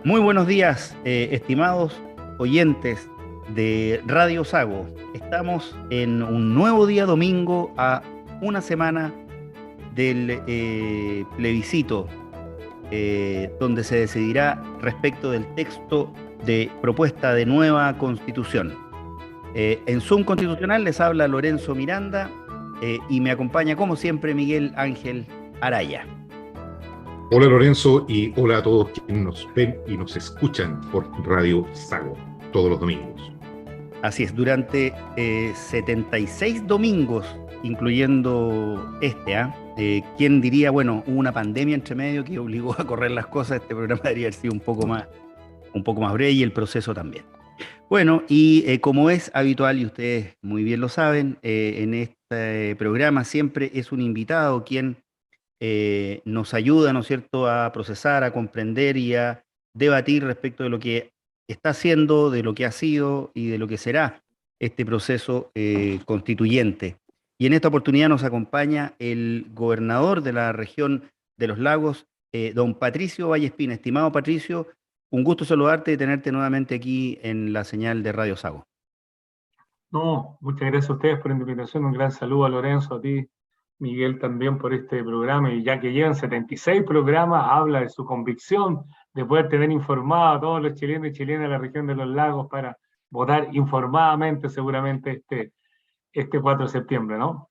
Muy buenos días, estimados oyentes de Radio Sago. Estamos en un nuevo día domingo a una semana del plebiscito, donde se decidirá respecto del texto de propuesta de nueva constitución. En Zoom Constitucional les habla Lorenzo Miranda y me acompaña como siempre Miguel Ángel Araya. Hola Lorenzo y hola a todos quienes nos ven y nos escuchan por Radio Sago todos los domingos. Así es, durante 76 domingos, incluyendo ¿quién diría, bueno, hubo una pandemia entre medio que obligó a correr las cosas, este programa debería haber sido un poco más breve y el proceso también. Bueno, y como es habitual y ustedes muy bien lo saben, en este programa siempre es un invitado quien nos ayuda, ¿no es cierto?, a procesar, a comprender y a debatir respecto de lo que está haciendo, de lo que ha sido y de lo que será este proceso constituyente. Y en esta oportunidad nos acompaña el gobernador de la región de los lagos, don Patricio Vallespina. Estimado Patricio, un gusto saludarte y tenerte nuevamente aquí en la señal de Radio Sago. No, muchas gracias a ustedes por la invitación. Un gran saludo a Lorenzo, a ti, Miguel, también por este programa. Y ya que llevan 76 programas, habla de su convicción de poder tener informado a todos los chilenos y chilenas de la región de los lagos para votar informadamente seguramente este 4 de septiembre, ¿no?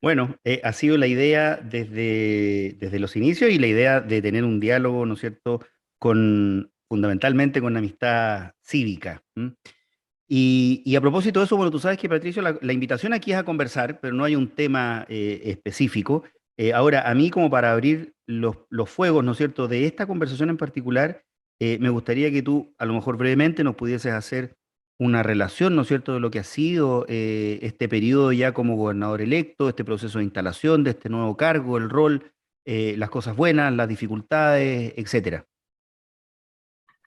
Bueno, ha sido la idea desde los inicios y la idea de tener un diálogo, ¿no es cierto?, fundamentalmente con la amistad cívica. ¿M? Y a propósito de eso, bueno, tú sabes que, Patricio, la invitación aquí es a conversar, pero no hay un tema específico. Ahora, a mí, como para abrir los fuegos, ¿no es cierto?, de esta conversación en particular, me gustaría que tú, a lo mejor brevemente, nos pudieses hacer una relación, ¿no es cierto?, de lo que ha sido este periodo ya como gobernador electo, este proceso de instalación de este nuevo cargo, el rol, las cosas buenas, las dificultades, etcétera.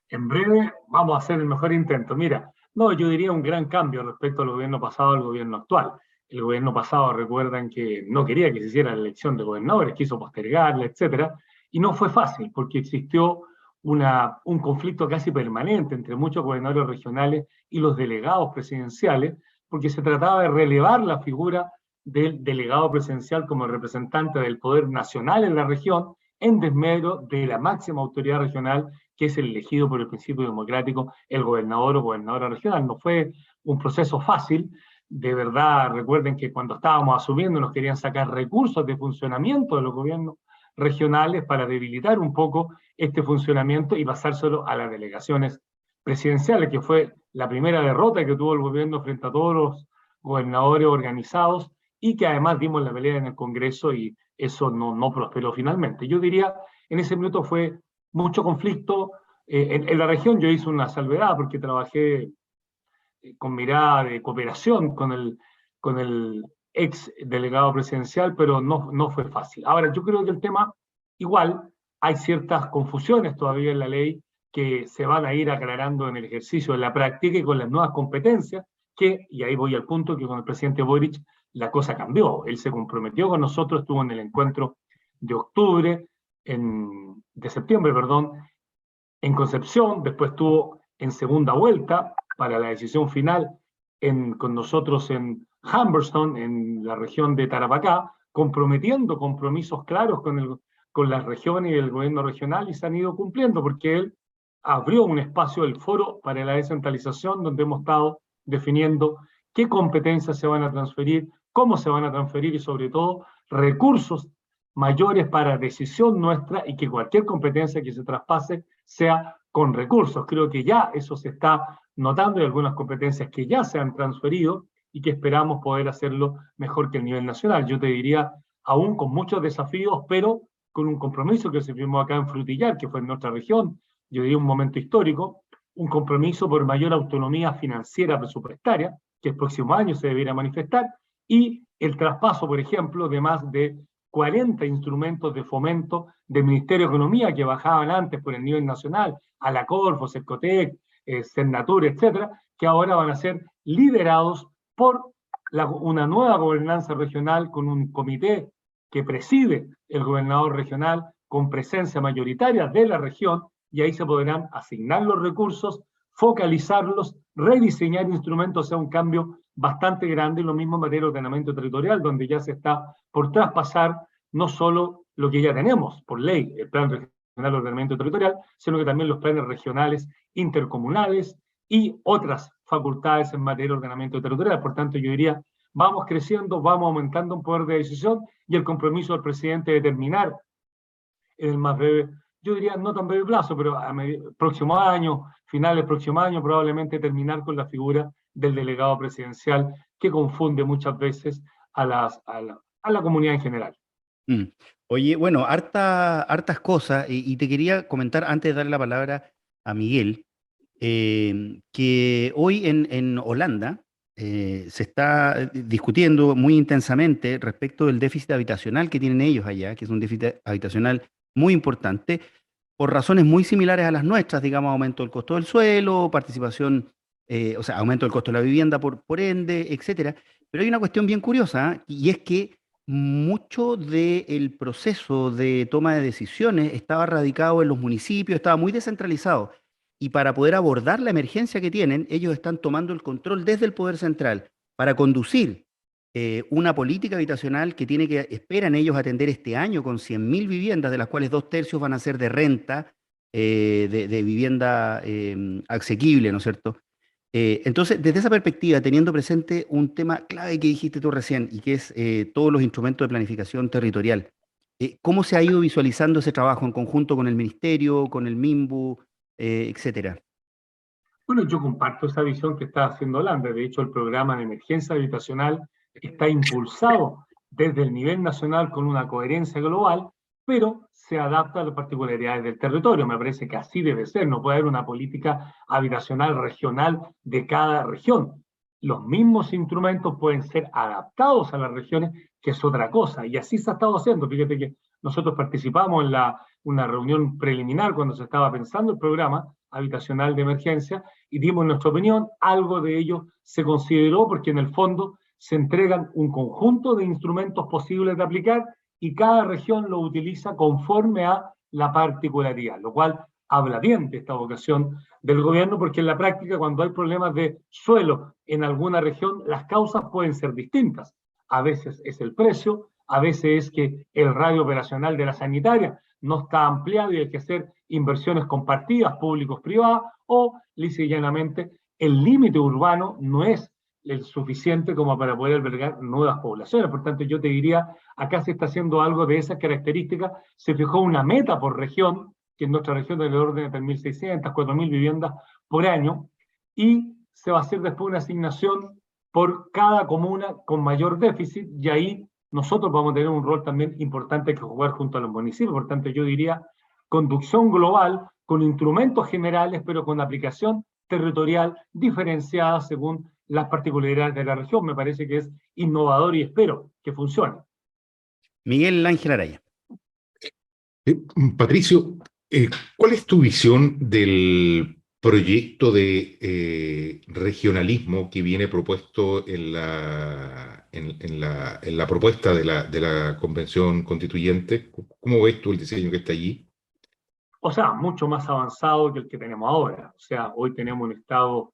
En breve vamos a hacer el mejor intento. Mira, no, yo diría un gran cambio respecto al gobierno pasado al gobierno actual. El gobierno pasado, recuerdan que no quería que se hiciera la elección de gobernadores, quiso postergarla, etcétera, y no fue fácil porque existió un conflicto casi permanente entre muchos gobernadores regionales y los delegados presidenciales, porque se trataba de relevar la figura del delegado presidencial como representante del poder nacional en la región en desmedro de la máxima autoridad regional, que es el elegido por el principio democrático, el gobernador o gobernadora regional. No fue un proceso fácil. De verdad, recuerden que cuando estábamos asumiendo nos querían sacar recursos de funcionamiento de los gobiernos regionales para debilitar un poco este funcionamiento y pasárselo a las delegaciones presidenciales, que fue la primera derrota que tuvo el gobierno frente a todos los gobernadores organizados y que además dimos la pelea en el Congreso y eso no prosperó finalmente. Yo diría, en ese minuto fue mucho conflicto. En la región yo hice una salvedad porque trabajé con mirada de cooperación con el ex delegado presidencial, pero no fue fácil. Ahora, yo creo que el tema, igual, hay ciertas confusiones todavía en la ley que se van a ir aclarando en el ejercicio, en la práctica y con las nuevas competencias, y ahí voy al punto, que con el presidente Boric la cosa cambió. Él se comprometió con nosotros, estuvo en el encuentro de septiembre, perdón, en Concepción, después estuvo en segunda vuelta para la decisión final con nosotros en Humberston, en la región de Tarapacá, comprometiendo compromisos claros con las regiones y el gobierno regional, y se han ido cumpliendo porque él abrió un espacio, el foro para la descentralización, donde hemos estado definiendo qué competencias se van a transferir, cómo se van a transferir y sobre todo recursos mayores para decisión nuestra y que cualquier competencia que se traspase sea con recursos. Creo que ya eso se está notando y algunas competencias que ya se han transferido y que esperamos poder hacerlo mejor que el nivel nacional. Yo te diría, aún con muchos desafíos, pero con un compromiso que se firmó acá en Frutillar, que fue en nuestra región, yo diría un momento histórico, un compromiso por mayor autonomía financiera presupuestaria, que el próximo año se debiera manifestar, y el traspaso, por ejemplo, de más de 40 instrumentos de fomento del Ministerio de Economía que bajaban antes por el nivel nacional, a la Corfo, Cercotec, Cernatur, etcétera, que ahora van a ser liderados por una nueva gobernanza regional con un comité que preside el gobernador regional con presencia mayoritaria de la región y ahí se podrán asignar los recursos, focalizarlos, rediseñar instrumentos, o sea, un cambio bastante grande, y lo mismo en materia de ordenamiento territorial, donde ya se está por traspasar no solo lo que ya tenemos por ley, el Plan Regional de Ordenamiento Territorial, sino que también los planes regionales intercomunales y otras facultades en materia de ordenamiento territorial. Por tanto, yo diría, vamos creciendo, vamos aumentando un poder de decisión, y el compromiso del presidente de terminar en el más breve, yo diría no tan breve plazo, pero próximo año, finales del próximo año, probablemente terminar con la figura del delegado presidencial, que confunde muchas veces a la comunidad en general. Mm. Oye, bueno, hartas cosas, y te quería comentar antes de darle la palabra a Miguel, que hoy en Holanda se está discutiendo muy intensamente respecto del déficit habitacional que tienen ellos allá, que es un déficit habitacional muy importante, por razones muy similares a las nuestras, digamos, aumento del costo del suelo, participación, o sea, aumento del costo de la vivienda por ende, etcétera. Pero hay una cuestión bien curiosa, y es que mucho del proceso de toma de decisiones estaba radicado en los municipios, estaba muy descentralizado. Y para poder abordar la emergencia que tienen, ellos están tomando el control desde el Poder Central para conducir una política habitacional que esperan ellos atender este año con 100.000 viviendas, de las cuales 2/3 van a ser de renta, de vivienda asequible, ¿no es cierto? Entonces, desde esa perspectiva, teniendo presente un tema clave que dijiste tú recién, y que es todos los instrumentos de planificación territorial, ¿cómo se ha ido visualizando ese trabajo en conjunto con el Ministerio, con el MIMBU, etcétera? Bueno, yo comparto esa visión que está haciendo Holanda. De hecho, el programa de emergencia habitacional está impulsado desde el nivel nacional con una coherencia global, pero se adapta a las particularidades del territorio. Me parece que así debe ser. No puede haber una política habitacional regional de cada región. Los mismos instrumentos pueden ser adaptados a las regiones, que es otra cosa. Y así se ha estado haciendo. Fíjate que nosotros participamos en una reunión preliminar cuando se estaba pensando el programa habitacional de emergencia, y dimos nuestra opinión. Algo de ello se consideró, porque en el fondo se entregan un conjunto de instrumentos posibles de aplicar, y cada región lo utiliza conforme a la particularidad, lo cual habla bien de esta vocación del gobierno, porque en la práctica, cuando hay problemas de suelo en alguna región, las causas pueden ser distintas. A veces es el precio, a veces es que el radio operacional de la sanitaria no está ampliado y hay que hacer inversiones compartidas, públicos-privadas, o lisa y llanamente el límite urbano no es el suficiente como para poder albergar nuevas poblaciones. Por tanto, yo te diría, acá se está haciendo algo de esas características. Se fijó una meta por región, que en nuestra región del orden de 3.600, 4.000 viviendas por año, y se va a hacer después una asignación por cada comuna con mayor déficit, y ahí nosotros vamos a tener un rol también importante que jugar junto a los municipios. Por tanto, yo diría conducción global, con instrumentos generales, pero con aplicación territorial diferenciada según las particularidades de la región. Me parece que es innovador y espero que funcione. Miguel Ángel Araya. Patricio, ¿cuál es tu visión del proyecto de regionalismo que viene propuesto en la propuesta de la Convención Constituyente? ¿Cómo ves tú el diseño que está allí? O sea, mucho más avanzado que el que tenemos ahora. O sea, hoy tenemos un Estado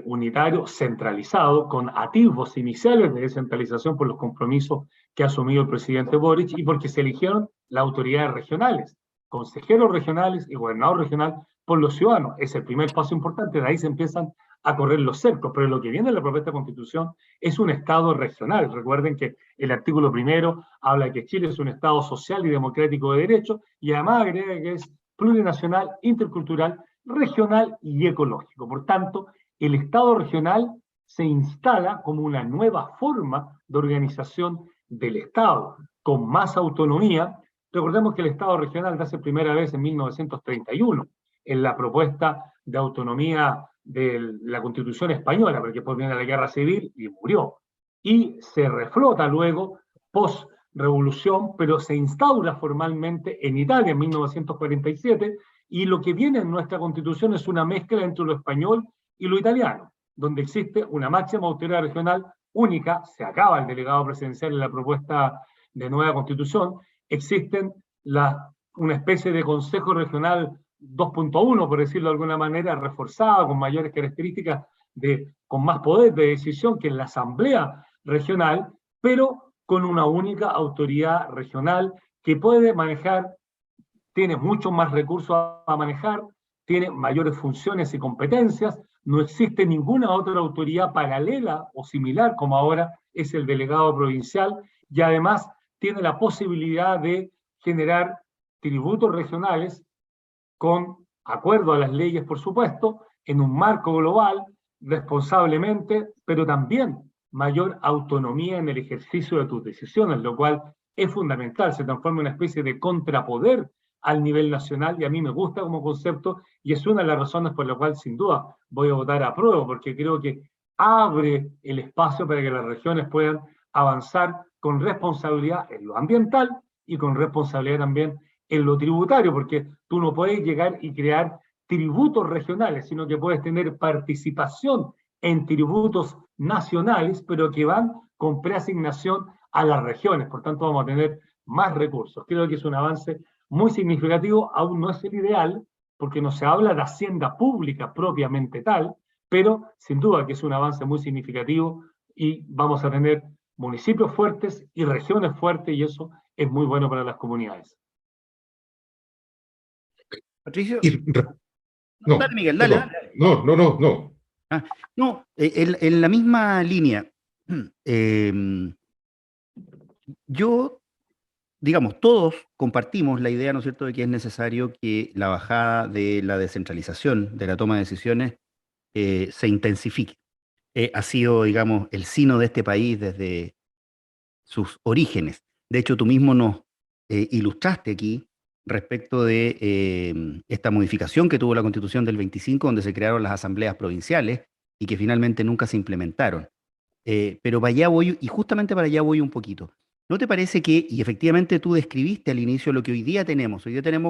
unitario, centralizado, con atisbos iniciales de descentralización por los compromisos que ha asumido el presidente Boric, y porque se eligieron las autoridades regionales, consejeros regionales y gobernador regional por los ciudadanos. Es el primer paso importante, de ahí se empiezan a correr los cercos, pero lo que viene en la propuesta de Constitución es un Estado regional. Recuerden que el artículo 1 habla de que Chile es un Estado social y democrático de derecho, y además agrega que es plurinacional, intercultural, regional y ecológico. Por tanto, el Estado regional se instala como una nueva forma de organización del Estado, con más autonomía. Recordemos que el Estado regional nace primera vez en 1931, en la propuesta de autonomía de la Constitución española, porque después viene la Guerra Civil y murió. Y se reflota luego, post-revolución, pero se instaura formalmente en Italia en 1947, y lo que viene en nuestra Constitución es una mezcla entre lo español y lo italiano, donde existe una máxima autoridad regional única. Se acaba el delegado presidencial en la propuesta de nueva Constitución, existen una especie de consejo regional 2.1, por decirlo de alguna manera, reforzada, con mayores características, con más poder de decisión que en la Asamblea Regional, pero con una única autoridad regional que puede manejar, tiene muchos más recursos a manejar, tiene mayores funciones y competencias, no existe ninguna otra autoridad paralela o similar como ahora es el delegado provincial, y además tiene la posibilidad de generar tributos regionales con acuerdo a las leyes, por supuesto, en un marco global, responsablemente, pero también mayor autonomía en el ejercicio de tus decisiones, lo cual es fundamental, se transforma en una especie de contrapoder al nivel nacional, y a mí me gusta como concepto, y es una de las razones por la cual sin duda voy a votar a prueba, porque creo que abre el espacio para que las regiones puedan avanzar con responsabilidad en lo ambiental y con responsabilidad también en lo tributario, porque tú no puedes llegar y crear tributos regionales, sino que puedes tener participación en tributos nacionales, pero que van con preasignación a las regiones. Por tanto, vamos a tener más recursos. Creo que es un avance muy significativo, aún no es el ideal, porque no se habla de hacienda pública propiamente tal, pero sin duda que es un avance muy significativo y vamos a tener municipios fuertes y regiones fuertes, y eso es muy bueno para las comunidades. Patricio. No, dale, Miguel, dale. No. No, en la misma línea, yo, digamos, todos compartimos la idea, ¿no es cierto?, de que es necesario que la bajada de la descentralización de la toma de decisiones se intensifique. Ha sido, digamos, el sino de este país desde sus orígenes. De hecho, tú mismo nos ilustraste aquí respecto de esta modificación que tuvo la Constitución del 25, donde se crearon las asambleas provinciales y que finalmente nunca se implementaron. Pero para allá voy, y justamente para allá voy un poquito. ¿No te parece que, y efectivamente tú describiste al inicio lo que hoy día tenemos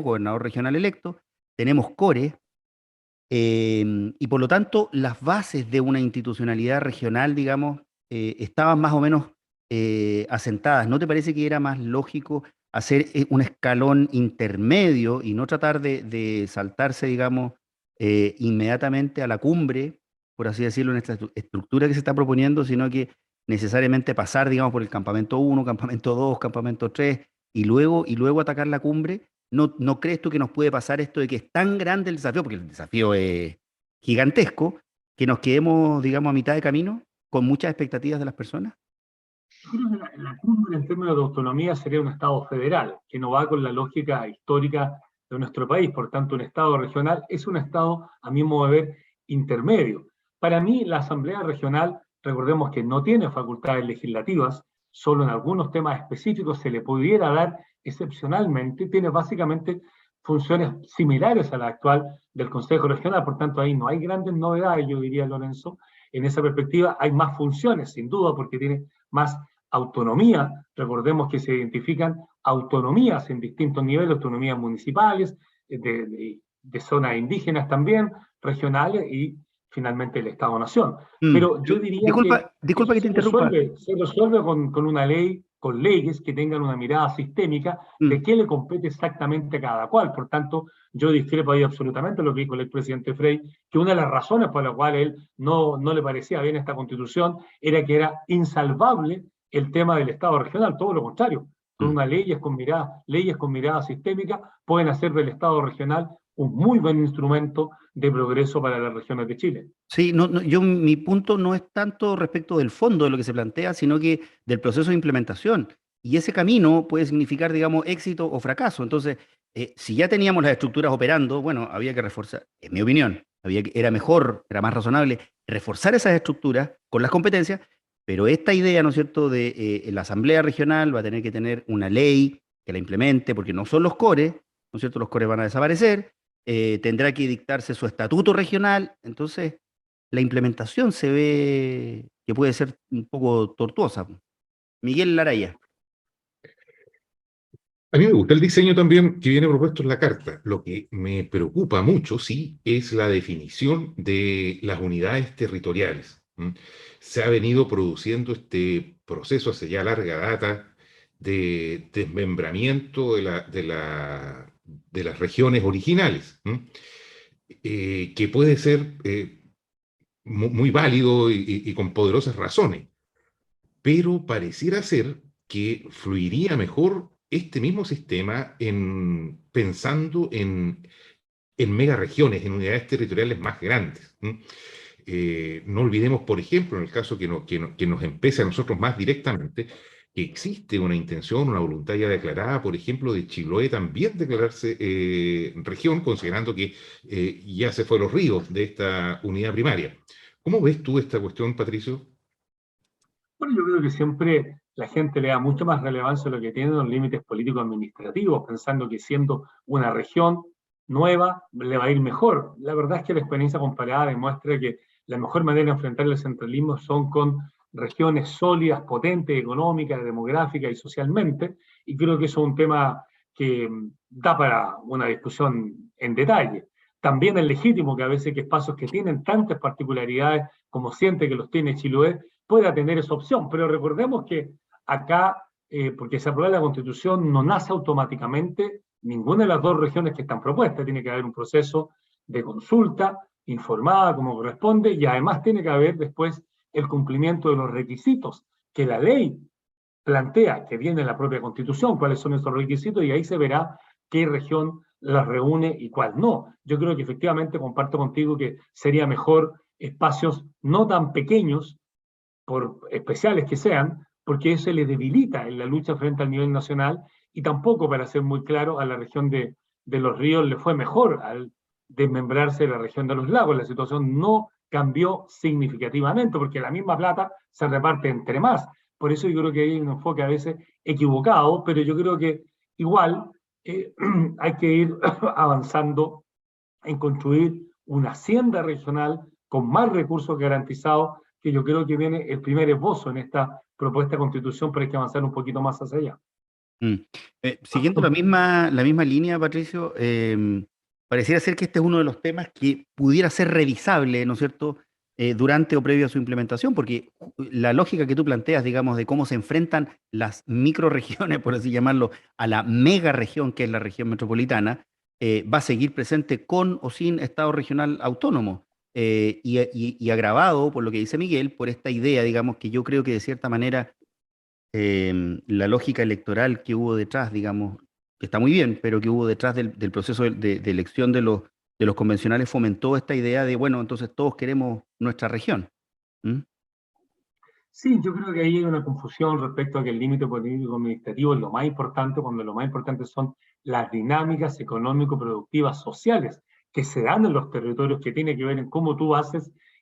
gobernador regional electo, tenemos CORE, y por lo tanto las bases de una institucionalidad regional, digamos, estaban más o menos asentadas? ¿No te parece que era más lógico hacer un escalón intermedio y no tratar de saltarse, digamos, inmediatamente a la cumbre, por así decirlo, en esta estructura que se está proponiendo, sino que necesariamente pasar, digamos, por el campamento 1, campamento 2, campamento 3 y luego atacar la cumbre? ¿No crees tú que nos puede pasar esto de que es tan grande el desafío, porque el desafío es gigantesco, que nos quedemos, digamos, a mitad de camino con muchas expectativas de las personas? Yo creo que la cumbre en términos de autonomía sería un Estado federal, que no va con la lógica histórica de nuestro país. Por tanto, un Estado regional es un Estado, a mi modo de ver, intermedio. Para mí, la Asamblea Regional, recordemos que no tiene facultades legislativas, solo en algunos temas específicos se le pudiera dar excepcionalmente, tiene básicamente funciones similares a la actual del Consejo Regional, por tanto ahí no hay grandes novedades, yo diría, Lorenzo. En esa perspectiva hay más funciones, sin duda, porque tiene más autonomía. Recordemos que se identifican autonomías en distintos niveles, autonomías municipales, de zonas indígenas también, regionales y finalmente el Estado-Nación. Pero yo diría disculpa que te interrumpa. Se resuelve con una ley, con leyes que tengan una mirada sistémica de qué le compete exactamente a cada cual. Por tanto, yo discrepo ahí absolutamente de lo que dijo el expresidente Frey, que una de las razones por las cuales él no le parecía bien esta constitución era que era insalvable el tema del Estado regional, todo lo contrario. Con unas leyes con mirada sistémica pueden hacer del Estado regional un muy buen instrumento de progreso para las regiones de Chile. Sí, mi punto no es tanto respecto del fondo de lo que se plantea, sino que del proceso de implementación. Y ese camino puede significar, digamos, éxito o fracaso. Entonces, si ya teníamos las estructuras operando, bueno, había que reforzar, en mi opinión, era mejor, era más razonable reforzar esas estructuras con las competencias, pero esta idea, ¿no es cierto?, de la Asamblea Regional va a tener que tener una ley que la implemente, porque no son los CORE, ¿no es cierto?, los CORE van a desaparecer. Tendrá que dictarse su estatuto regional, entonces la implementación se ve que puede ser un poco tortuosa. Miguel Laraya. A mí me gusta el diseño también que viene propuesto en la carta. Lo que me preocupa mucho, sí, es la definición de las unidades territoriales. Se ha venido produciendo este proceso hace ya larga data de desmembramiento de las regiones originales, que puede ser muy válido y con poderosas razones, pero pareciera ser que fluiría mejor este mismo sistema pensando en megaregiones, en unidades territoriales más grandes. No olvidemos, por ejemplo, en el caso que nos empiece a nosotros más directamente, que existe una intención, una voluntad ya declarada, por ejemplo, de Chiloé también declararse región, considerando que ya se fue los ríos de esta unidad primaria. ¿Cómo ves tú esta cuestión, Patricio? Bueno, yo creo que siempre la gente le da mucho más relevancia a lo que tienen los límites políticos-administrativos, pensando que siendo una región nueva le va a ir mejor. La verdad es que la experiencia comparada demuestra que la mejor manera de enfrentar el centralismo son con regiones sólidas, potentes, económicas, demográficas y socialmente, y creo que eso es un tema que da para una discusión en detalle. También es legítimo que a veces que espacios que tienen tantas particularidades como siente que los tiene Chiloé, pueda tener esa opción, pero recordemos que acá, porque se aprueba la Constitución, no nace automáticamente ninguna de las dos regiones que están propuestas, tiene que haber un proceso de consulta informada como corresponde, y además tiene que haber después el cumplimiento de los requisitos que la ley plantea, que viene en la propia Constitución, cuáles son esos requisitos, y ahí se verá qué región las reúne y cuál no. Yo creo que efectivamente comparto contigo que sería mejor espacios no tan pequeños, por especiales que sean, porque eso le debilita en la lucha frente al nivel nacional, y tampoco, para ser muy claro, a la región de los ríos le fue mejor al desmembrarse la región de los lagos. La situación no cambió significativamente, porque la misma plata se reparte entre más. Por eso yo creo que hay un enfoque a veces equivocado, pero yo creo que igual hay que ir avanzando en construir una hacienda regional con más recursos garantizados, que yo creo que viene el primer esbozo en esta propuesta de constitución, pero hay que avanzar un poquito más hacia allá. Siguiendo la misma línea, Patricio, pareciera ser que este es uno de los temas que pudiera ser revisable, ¿no es cierto?, durante o previo a su implementación, porque la lógica que tú planteas, digamos, de cómo se enfrentan las microregiones, por así llamarlo, a la mega región, que es la región metropolitana, va a seguir presente con o sin Estado regional autónomo. Y agravado, por lo que dice Miguel, por esta idea, digamos, que yo creo que de cierta manera la lógica electoral que hubo detrás, digamos, que está muy bien, pero que hubo detrás del proceso de elección de los convencionales, fomentó esta idea de, bueno, entonces todos queremos nuestra región. ¿Mm? Sí, yo creo que ahí hay una confusión respecto a que el límite político-administrativo es lo más importante, cuando lo más importante son las dinámicas económico-productivas sociales que se dan en los territorios, que tiene que ver en cómo tú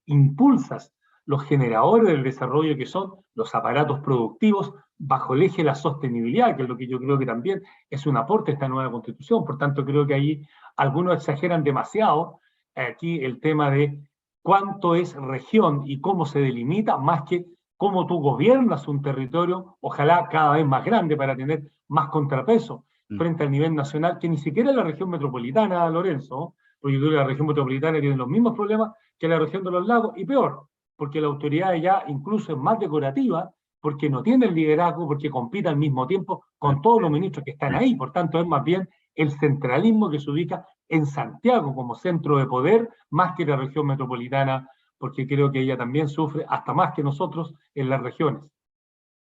impulsas los generadores del desarrollo, que son los aparatos productivos, bajo el eje de la sostenibilidad, que es lo que yo creo que también es un aporte a esta nueva Constitución. Por tanto, creo que ahí algunos exageran demasiado aquí el tema de cuánto es región y cómo se delimita, más que cómo tú gobiernas un territorio, ojalá cada vez más grande, para tener más contrapeso frente al nivel nacional, que ni siquiera es la región metropolitana, Lorenzo, porque yo creo que la región metropolitana tiene los mismos problemas que la región de los lagos, y peor, porque la autoridad ya incluso es más decorativa, porque no tiene el liderazgo, porque compite al mismo tiempo con todos los ministros que están ahí. Por tanto, es más bien el centralismo que se ubica en Santiago como centro de poder, más que la región metropolitana, porque creo que ella también sufre, hasta más que nosotros, en las regiones.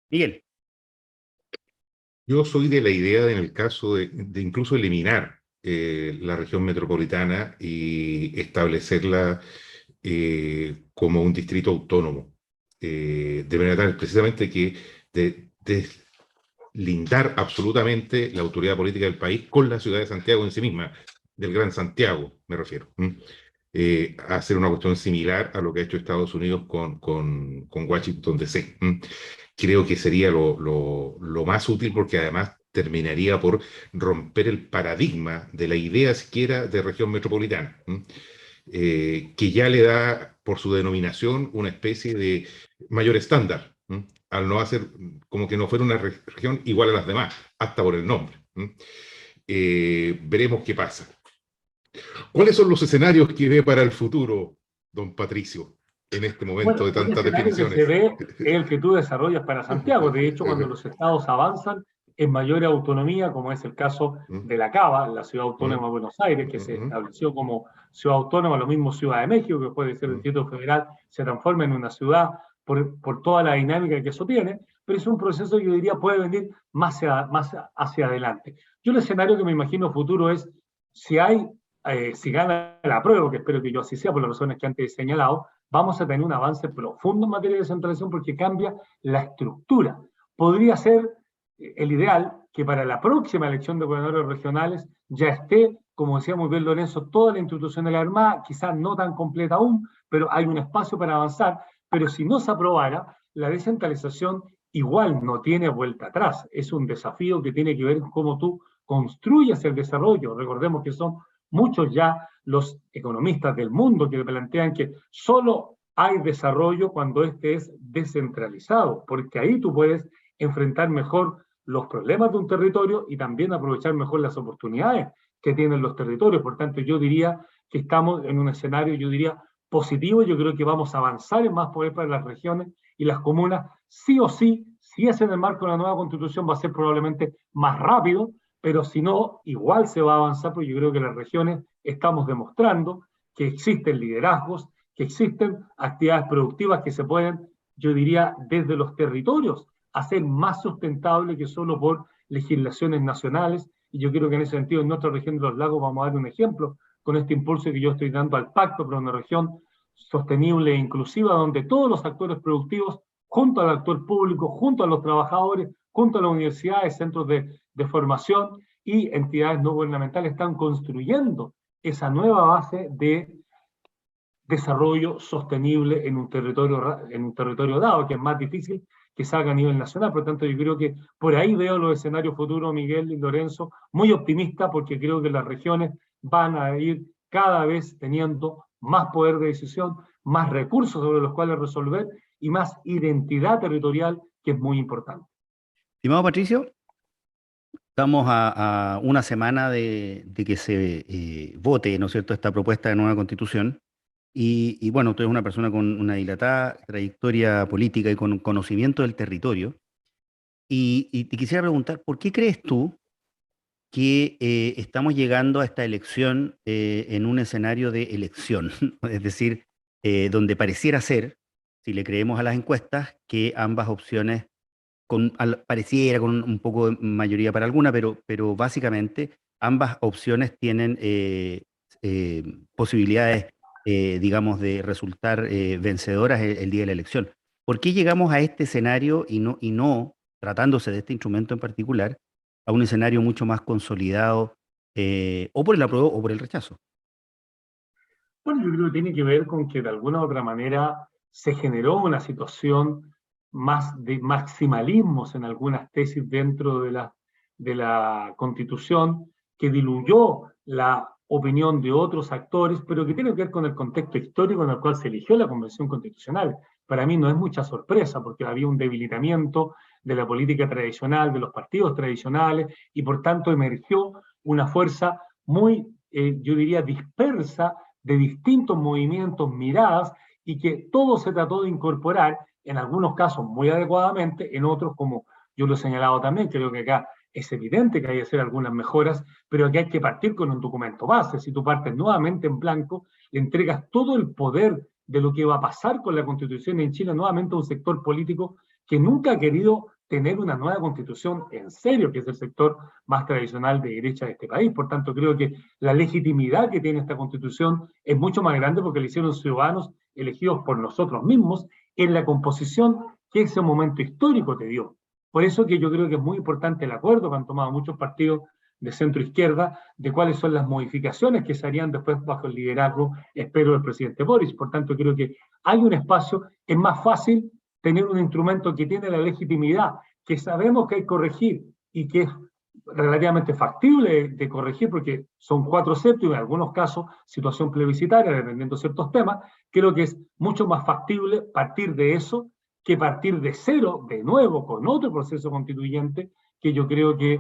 Miguel. Yo soy de la idea, en el caso de incluso eliminar la región metropolitana y establecerla como un distrito autónomo, de manera tal precisamente que deslindar absolutamente la autoridad política del país con la ciudad de Santiago en sí misma, del Gran Santiago, me refiero. Hacer una cuestión similar a lo que ha hecho Estados Unidos con Washington DC. Creo que sería lo más útil, porque además terminaría por romper el paradigma de la idea siquiera de región metropolitana, que ya le da por su denominación una especie de mayor estándar, al no hacer como que no fuera una región igual a las demás, hasta por el nombre. Veremos qué pasa. ¿Cuáles son los escenarios que ve para el futuro, don Patricio, en este momento de tantas definiciones? Que se ve es el que tú desarrollas para Santiago. De hecho, cuando los estados avanzan, en mayor autonomía, como es el caso de la Cava, la Ciudad Autónoma de Buenos Aires, que se estableció como ciudad autónoma, lo mismo Ciudad de México, que puede ser el Distrito Federal, se transforma en una ciudad por toda la dinámica que eso tiene, pero es un proceso que yo diría puede venir más hacia adelante. Yo el escenario que me imagino futuro es, si gana el apruebo, que espero que yo así sea por las razones que antes he señalado, vamos a tener un avance profundo en materia de descentralización porque cambia la estructura. Podría ser el ideal que para la próxima elección de gobernadores regionales ya esté, como decía muy bien Lorenzo, toda la institución de la Armada, quizás no tan completa aún, pero hay un espacio para avanzar. Pero si no se aprobara, la descentralización igual no tiene vuelta atrás. Es un desafío que tiene que ver con cómo tú construyes el desarrollo. Recordemos que son muchos ya los economistas del mundo que plantean que solo hay desarrollo cuando este es descentralizado, porque ahí tú puedes enfrentar mejor los problemas de un territorio y también aprovechar mejor las oportunidades que tienen los territorios. Por tanto, yo diría que estamos en un escenario, yo diría, positivo. Yo creo que vamos a avanzar en más poder para las regiones y las comunas, sí o sí. Si es en el marco de la nueva constitución va a ser probablemente más rápido, pero si no, igual se va a avanzar, porque yo creo que las regiones estamos demostrando que existen liderazgos, que existen actividades productivas que se pueden, yo diría, desde los territorios, hacer más sustentable que solo por legislaciones nacionales. Y yo creo que en ese sentido, en nuestra región de los lagos vamos a dar un ejemplo con este impulso que yo estoy dando al Pacto para una región sostenible e inclusiva, donde todos los actores productivos, junto al actor público, junto a los trabajadores, junto a las universidades, centros de formación y entidades no gubernamentales, están construyendo esa nueva base de desarrollo sostenible en un territorio dado, que es más difícil que salga a nivel nacional. Por lo tanto, yo creo que por ahí veo los escenarios futuros, Miguel y Lorenzo, muy optimista, porque creo que las regiones van a ir cada vez teniendo más poder de decisión, más recursos sobre los cuales resolver y más identidad territorial, que es muy importante. Estimado Patricio, estamos a una semana de que se vote, ¿no es cierto?, esta propuesta de nueva constitución. Y bueno, tú eres una persona con una dilatada trayectoria política y con un conocimiento del territorio. Y te quisiera preguntar, ¿por qué crees tú que estamos llegando a esta elección en un escenario de elección? Es decir, donde pareciera ser, si le creemos a las encuestas, que ambas opciones pareciera con un poco de mayoría para alguna, pero básicamente ambas opciones tienen posibilidades, digamos, de resultar vencedoras el día de la elección. ¿Por qué llegamos a este escenario y no, tratándose de este instrumento en particular, a un escenario mucho más consolidado, o por el apruebo o por el rechazo? Bueno, yo creo que tiene que ver con que de alguna u otra manera se generó una situación más de maximalismos en algunas tesis dentro de la Constitución, que diluyó la opinión de otros actores, pero que tiene que ver con el contexto histórico en el cual se eligió la Convención Constitucional. Para mí no es mucha sorpresa, porque había un debilitamiento de la política tradicional, de los partidos tradicionales, y por tanto emergió una fuerza muy, yo diría, dispersa, de distintos movimientos, miradas, y que todo se trató de incorporar, en algunos casos muy adecuadamente, en otros, como yo lo he señalado también, creo que acá es evidente que hay que hacer algunas mejoras, pero que hay que partir con un documento base. Si tú partes nuevamente en blanco, le entregas todo el poder de lo que va a pasar con la Constitución en Chile nuevamente a un sector político que nunca ha querido tener una nueva Constitución en serio, que es el sector más tradicional de derecha de este país. Por tanto, creo que la legitimidad que tiene esta Constitución es mucho más grande porque la hicieron ciudadanos elegidos por nosotros mismos en la composición que ese momento histórico te dio. Por eso que yo creo que es muy importante el acuerdo que han tomado muchos partidos de centro izquierda de cuáles son las modificaciones que se harían después bajo el liderazgo, espero, del presidente Boris. Por tanto, creo que hay un espacio, es más fácil tener un instrumento que tiene la legitimidad, que sabemos que hay que corregir y que es relativamente factible de corregir, porque son 4/7 y en algunos casos situación plebiscitaria, dependiendo de ciertos temas. Creo que es mucho más factible partir de eso que partir de cero, de nuevo, con otro proceso constituyente, que yo creo que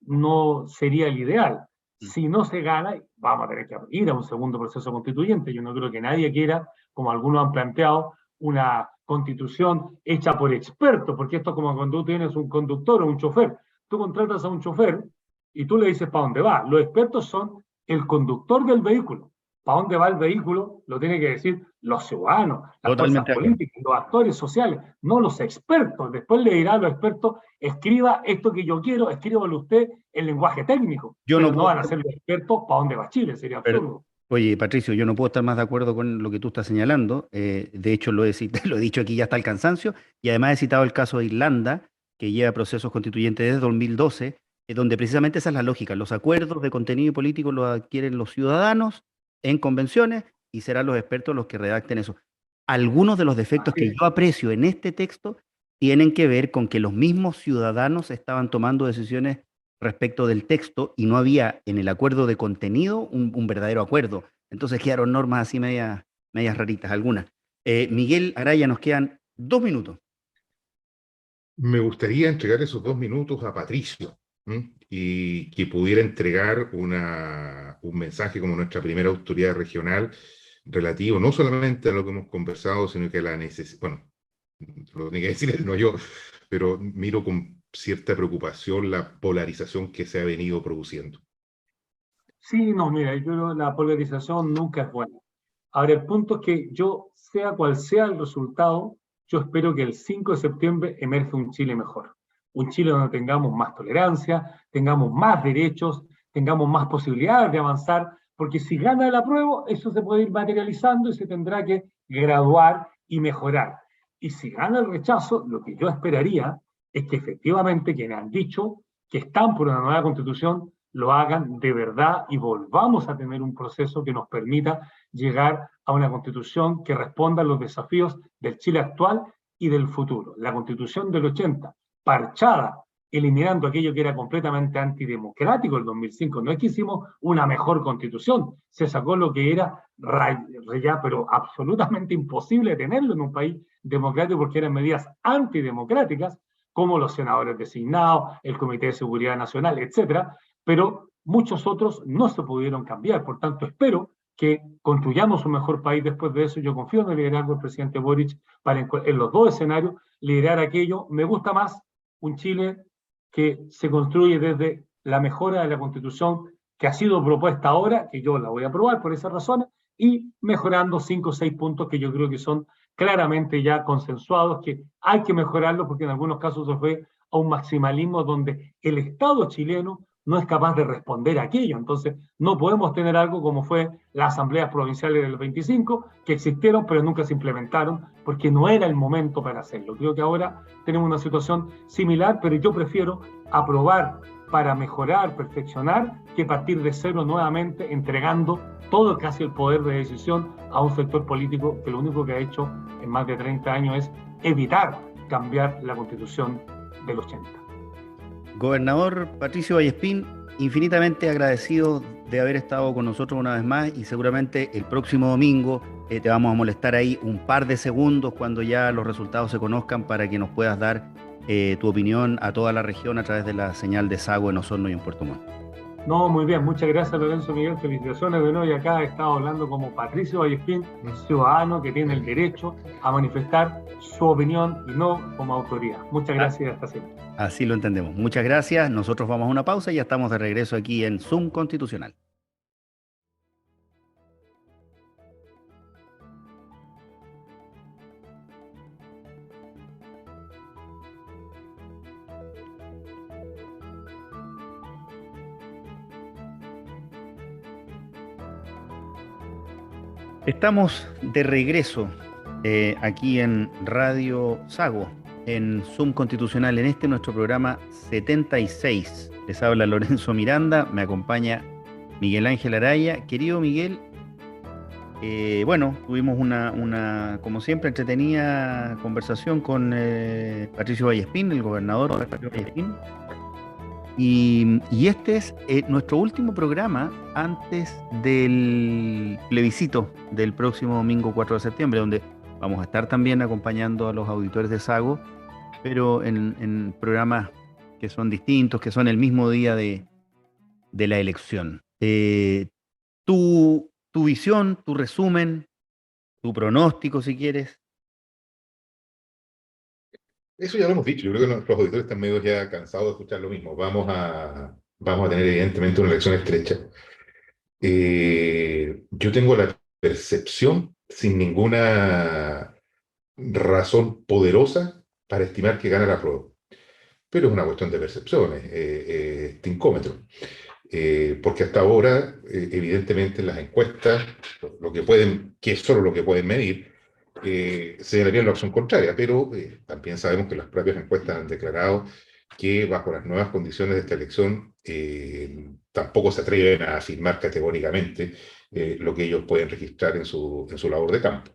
no sería el ideal. Si no se gana, vamos a tener que ir a un segundo proceso constituyente. Yo no creo que nadie quiera, como algunos han planteado, una constitución hecha por expertos, porque esto es como cuando tú tienes un conductor o un chofer. Tú contratas a un chofer y tú le dices para dónde va. Los expertos son el conductor del vehículo. Para dónde va el vehículo lo tienen que decir los ciudadanos, las fuerzas Totalmente de acuerdo. políticas, los actores sociales, no los expertos. Después le dirá a los expertos, escriba esto que yo quiero, escríbalo usted en lenguaje técnico, Yo no pero no puedo van a ser los expertos para dónde va Chile, sería absurdo. Oye, Patricio, yo no puedo estar más de acuerdo con lo que tú estás señalando. De hecho, lo he dicho aquí ya hasta el cansancio. Y además he citado el caso de Irlanda, que lleva procesos constituyentes desde 2012, donde precisamente esa es la lógica. Los acuerdos de contenido político los adquieren los ciudadanos en convenciones y serán los expertos los que redacten eso. Algunos de los defectos Así que es. yo aprecio en este texto tienen que ver con que los mismos ciudadanos estaban tomando decisiones respecto del texto y no había en el acuerdo de contenido un verdadero acuerdo. Entonces quedaron normas así medias raritas, algunas. Miguel Araya, nos quedan 2 minutos. Me gustaría entregar esos 2 minutos a Patricio, y que pudiera entregar un mensaje como nuestra primera autoridad regional relativo no solamente a lo que hemos conversado, sino que a la necesidad, bueno, lo tiene que decir él, no yo, pero miro con cierta preocupación la polarización que se ha venido produciendo. Sí, no, mira, yo creo que la polarización nunca es buena. Ahora, el punto es que yo, sea cual sea el resultado, yo espero que el 5 de septiembre emerja un Chile mejor. Un Chile donde tengamos más tolerancia, tengamos más derechos, tengamos más posibilidades de avanzar, porque si gana el apruebo, eso se puede ir materializando y se tendrá que graduar y mejorar. Y si gana el rechazo, lo que yo esperaría es que efectivamente quienes han dicho que están por una nueva constitución lo hagan de verdad y volvamos a tener un proceso que nos permita llegar a una constitución que responda a los desafíos del Chile actual y del futuro. La constitución del 80, parchada, eliminando aquello que era completamente antidemocrático el 2005. No es que hicimos una mejor constitución, se sacó lo que era ya, pero absolutamente imposible tenerlo en un país democrático porque eran medidas antidemocráticas, como los senadores designados, el Comité de Seguridad Nacional, etcétera, pero muchos otros no se pudieron cambiar. Por tanto, espero que construyamos un mejor país después de eso. Yo confío en el liderazgo del presidente Boric para en los dos escenarios liderar aquello. Me gusta más un Chile que se construye desde la mejora de la Constitución que ha sido propuesta ahora, que yo la voy a aprobar por esas razones, y mejorando 5 o 6 puntos que yo creo que son claramente ya consensuados, que hay que mejorarlo porque en algunos casos se fue a un maximalismo donde el Estado chileno no es capaz de responder a aquello. Entonces, no podemos tener algo como fue las asambleas provinciales del 25, que existieron pero nunca se implementaron, porque no era el momento para hacerlo. Creo que ahora tenemos una situación similar, pero yo prefiero aprobar para mejorar, perfeccionar, que partir de cero nuevamente, entregando todo casi el poder de decisión a un sector político que lo único que ha hecho en más de 30 años es evitar cambiar la Constitución del 80. Gobernador Patricio Vallespín, infinitamente agradecido de haber estado con nosotros una vez más y seguramente el próximo domingo te vamos a molestar ahí un par de segundos cuando ya los resultados se conozcan para que nos puedas dar tu opinión a toda la región a través de la señal de Sago en Osorno y en Puerto Montt. No, muy bien, muchas gracias Lorenzo Miguel, felicitaciones de nuevo y acá he estado hablando como Patricio Vallespín, ciudadano que tiene el derecho a manifestar su opinión y no como autoridad. Muchas gracias, hasta siempre. Así lo entendemos. Muchas gracias, nosotros vamos a una pausa y ya estamos de regreso aquí en Zoom Constitucional. Estamos de regreso aquí en Radio Sago, en Zoom Constitucional, en nuestro programa 76. Les habla Lorenzo Miranda, me acompaña Miguel Ángel Araya. Querido Miguel, bueno, tuvimos una, como siempre, entretenida conversación con Patricio Vallespín, el gobernador Patricio Vallespín. Y este es nuestro último programa antes del plebiscito del próximo domingo 4 de septiembre, donde vamos a estar también acompañando a los auditores de Sago, pero en programas que son distintos, que son el mismo día de la elección. Tu visión, tu resumen, tu pronóstico, si quieres, Eso ya lo hemos dicho. Yo creo que nuestros auditores están medio ya cansados de escuchar lo mismo. Vamos a tener evidentemente una elección estrecha. Yo tengo la percepción, sin ninguna razón poderosa, para estimar que gana la prueba. Pero es una cuestión de percepciones, tincómetro. Porque hasta ahora, evidentemente, las encuestas, que es solo lo que pueden medir, señalarían la opción contraria, pero también sabemos que las propias encuestas han declarado que bajo las nuevas condiciones de esta elección tampoco se atreven a afirmar categóricamente lo que ellos pueden registrar en su labor de campo.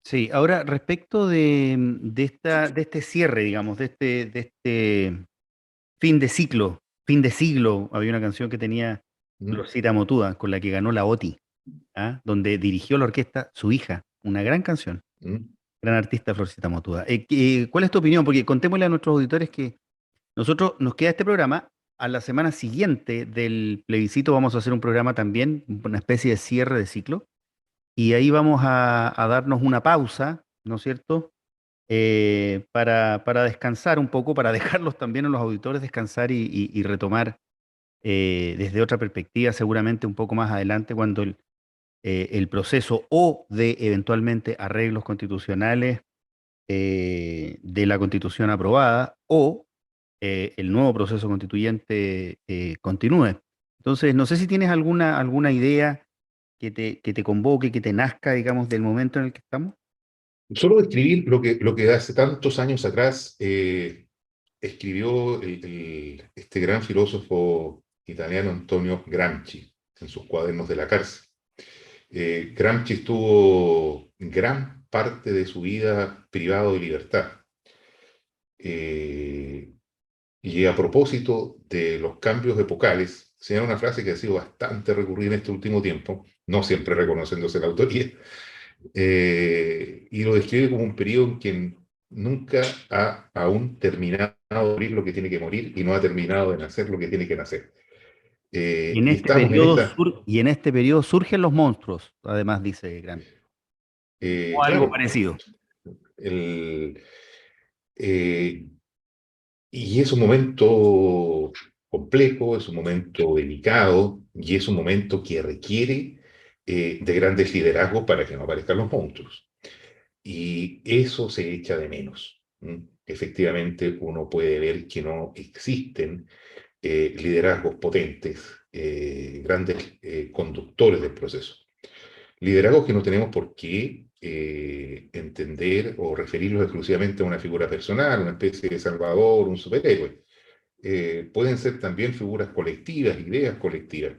Sí, ahora respecto de este cierre, digamos, de este fin de siglo, había una canción que tenía ¿Mm? Florcita Motúa, con la que ganó la OTI, ¿ah? Donde dirigió la orquesta su hija, una gran canción, ¿Mm? gran artista Florcita Motúa. ¿Cuál es tu opinión? Porque contémosle a nuestros auditores que nosotros nos queda este programa, a la semana siguiente del plebiscito vamos a hacer un programa también, una especie de cierre de ciclo, y ahí vamos a darnos una pausa, ¿no es cierto? Para descansar un poco, para dejarlos también a los auditores descansar y retomar desde otra perspectiva, seguramente un poco más adelante, cuando el proceso o de eventualmente arreglos constitucionales de la constitución aprobada o el nuevo proceso constituyente continúe. Entonces, no sé si tienes alguna idea que te convoque, que te nazca, digamos, del momento en el que estamos. Solo describir lo que hace tantos años atrás escribió este gran filósofo italiano Antonio Gramsci en sus cuadernos de la cárcel. Gramsci estuvo gran parte de su vida privado de libertad. Y a propósito de los cambios epocales, señala una frase que ha sido bastante recurrida en este último tiempo, no siempre reconociéndose la autoría, y lo describe como un periodo en que nunca ha aún terminado de morir lo que tiene que morir y no ha terminado de nacer lo que tiene que nacer. Y en Y este estamos en periodo, esta, y en este periodo surgen los monstruos, además dice Gramsci, o algo claro, parecido. el, eh, y es un momento complejo, es un momento delicado y es un momento que requiere de grandes liderazgos para que no aparezcan los monstruos. Y eso se echa de menos. Efectivamente, uno puede ver que no existen liderazgos potentes, grandes conductores del proceso. Liderazgos que no tenemos por qué entender o referirlos exclusivamente a una figura personal, una especie de salvador, un superhéroe. Pueden ser también figuras colectivas, ideas colectivas,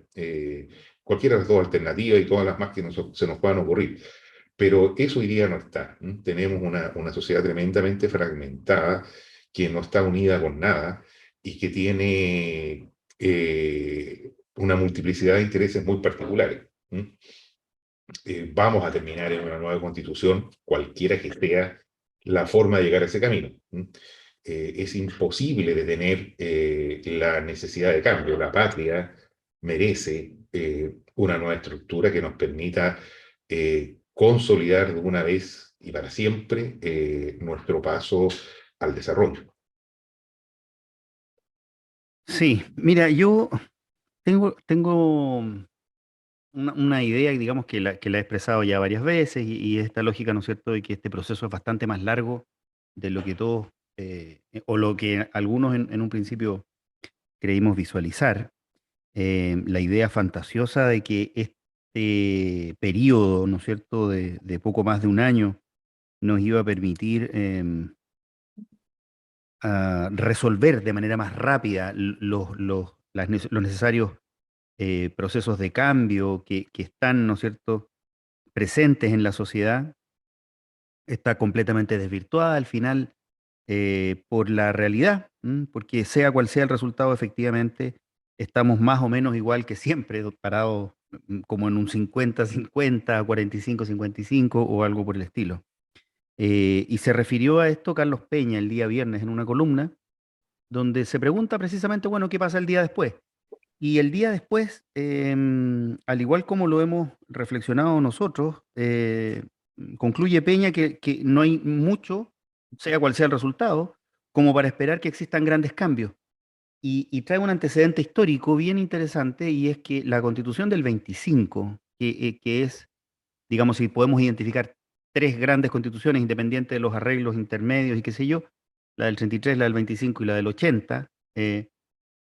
cualquiera de las dos alternativas y todas las más que se nos puedan ocurrir. Pero eso hoy día no está. Tenemos una sociedad tremendamente fragmentada, que no está unida con nada y que tiene una multiplicidad de intereses muy particulares. Vamos a terminar en una nueva constitución, cualquiera que sea la forma de llegar a ese camino. Es imposible detener la necesidad de cambio. La patria merece una nueva estructura que nos permita consolidar de una vez y para siempre nuestro paso al desarrollo. Sí, mira, yo tengo una idea, digamos, que la he expresado ya varias veces, y esta lógica, ¿no es cierto?, de que este proceso es bastante más largo de lo que todos, o lo que algunos en un principio creímos visualizar. La idea fantasiosa de que este periodo, ¿no es cierto?, de poco más de un año nos iba a permitir a resolver de manera más rápida los necesarios procesos de cambio que están, ¿no es cierto?, presentes en la sociedad, está completamente desvirtuada al final por la realidad, porque sea cual sea el resultado, efectivamente, estamos más o menos igual que siempre, parados como en un 50-50, 45-55 o algo por el estilo. Y se refirió a esto Carlos Peña el día viernes en una columna, donde se pregunta precisamente, bueno, ¿qué pasa el día después? Y el día después, al igual como lo hemos reflexionado nosotros, concluye Peña que no hay mucho, sea cual sea el resultado, como para esperar que existan grandes cambios. Y trae un antecedente histórico bien interesante, y es que la Constitución del 25, que es, digamos, si podemos identificar tres grandes constituciones independientes de los arreglos intermedios y qué sé yo, la del 33, la del 25 y la del 80,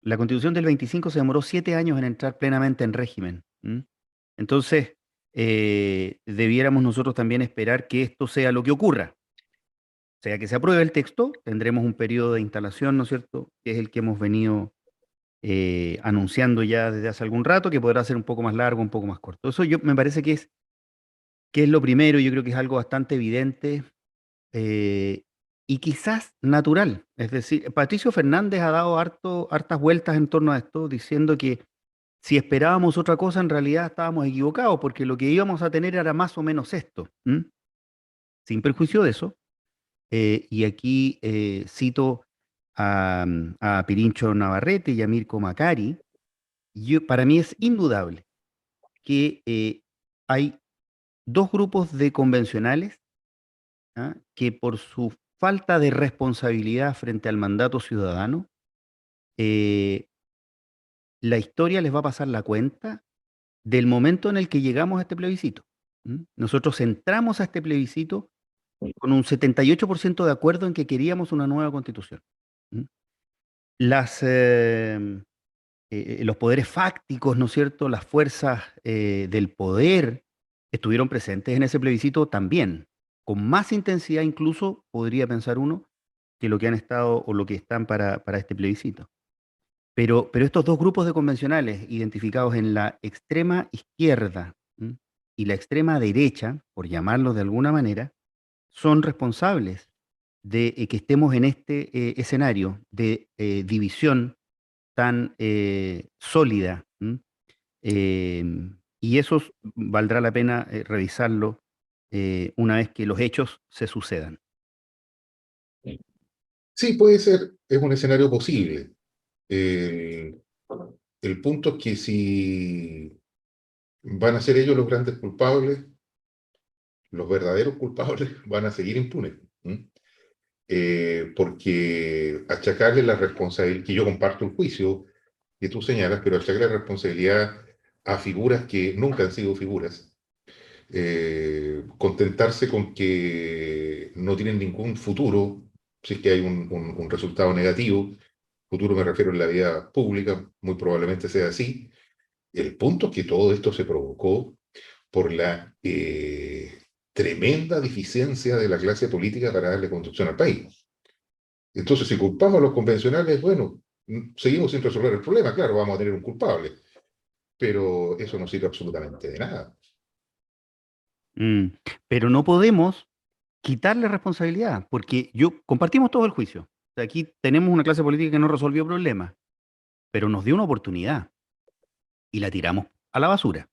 la Constitución del 25 se demoró 7 años en entrar plenamente en régimen. Entonces, debiéramos nosotros también esperar que esto sea lo que ocurra. O sea, que se apruebe el texto, tendremos un periodo de instalación, ¿no es cierto?, que es el que hemos venido anunciando ya desde hace algún rato, que podrá ser un poco más largo, un poco más corto. Eso me parece que es lo primero. Yo creo que es algo bastante evidente, y quizás natural. Es decir, Patricio Fernández ha dado hartas vueltas en torno a esto, diciendo que si esperábamos otra cosa, en realidad estábamos equivocados, porque lo que íbamos a tener era más o menos esto. Sin perjuicio de eso, y aquí cito a Pirincho Navarrete y a Mirko Macari. Para mí es indudable que hay dos grupos de convencionales, que por su falta de responsabilidad frente al mandato ciudadano, eh, la historia les va a pasar la cuenta del momento en el que llegamos a este plebiscito. Nosotros entramos a este plebiscito con un 78% de acuerdo en que queríamos una nueva constitución. ¿Mm? Las, los poderes fácticos, ¿no es cierto?, las fuerzas del poder estuvieron presentes en ese plebiscito también, con más intensidad incluso, podría pensar uno, que lo que han estado o lo que están para este plebiscito. Pero estos dos grupos de convencionales, identificados en la extrema izquierda, y la extrema derecha, por llamarlos de alguna manera, son responsables de que estemos en este escenario de división tan sólida. Y eso valdrá la pena revisarlo una vez que los hechos se sucedan. Sí, puede ser, es un escenario posible. El, el punto es que si van a ser ellos los grandes culpables, los verdaderos culpables van a seguir impunes. Porque achacarle la responsabilidad, que yo comparto el juicio que tú señalas, pero achacarle la responsabilidad a figuras que nunca han sido figuras, contentarse con que no tienen ningún futuro, si es que hay un resultado negativo, futuro me refiero en la vida pública, muy probablemente sea así. El punto es que todo esto se provocó por la tremenda deficiencia de la clase política para darle conducción al país. Entonces, si culpamos a los convencionales, bueno, seguimos sin resolver el problema, claro, vamos a tener un culpable, pero eso no sirve absolutamente de nada. Pero no podemos quitarle responsabilidad, porque compartimos todo el juicio. O sea, aquí tenemos una clase política que no resolvió problemas, pero nos dio una oportunidad y la tiramos a la basura.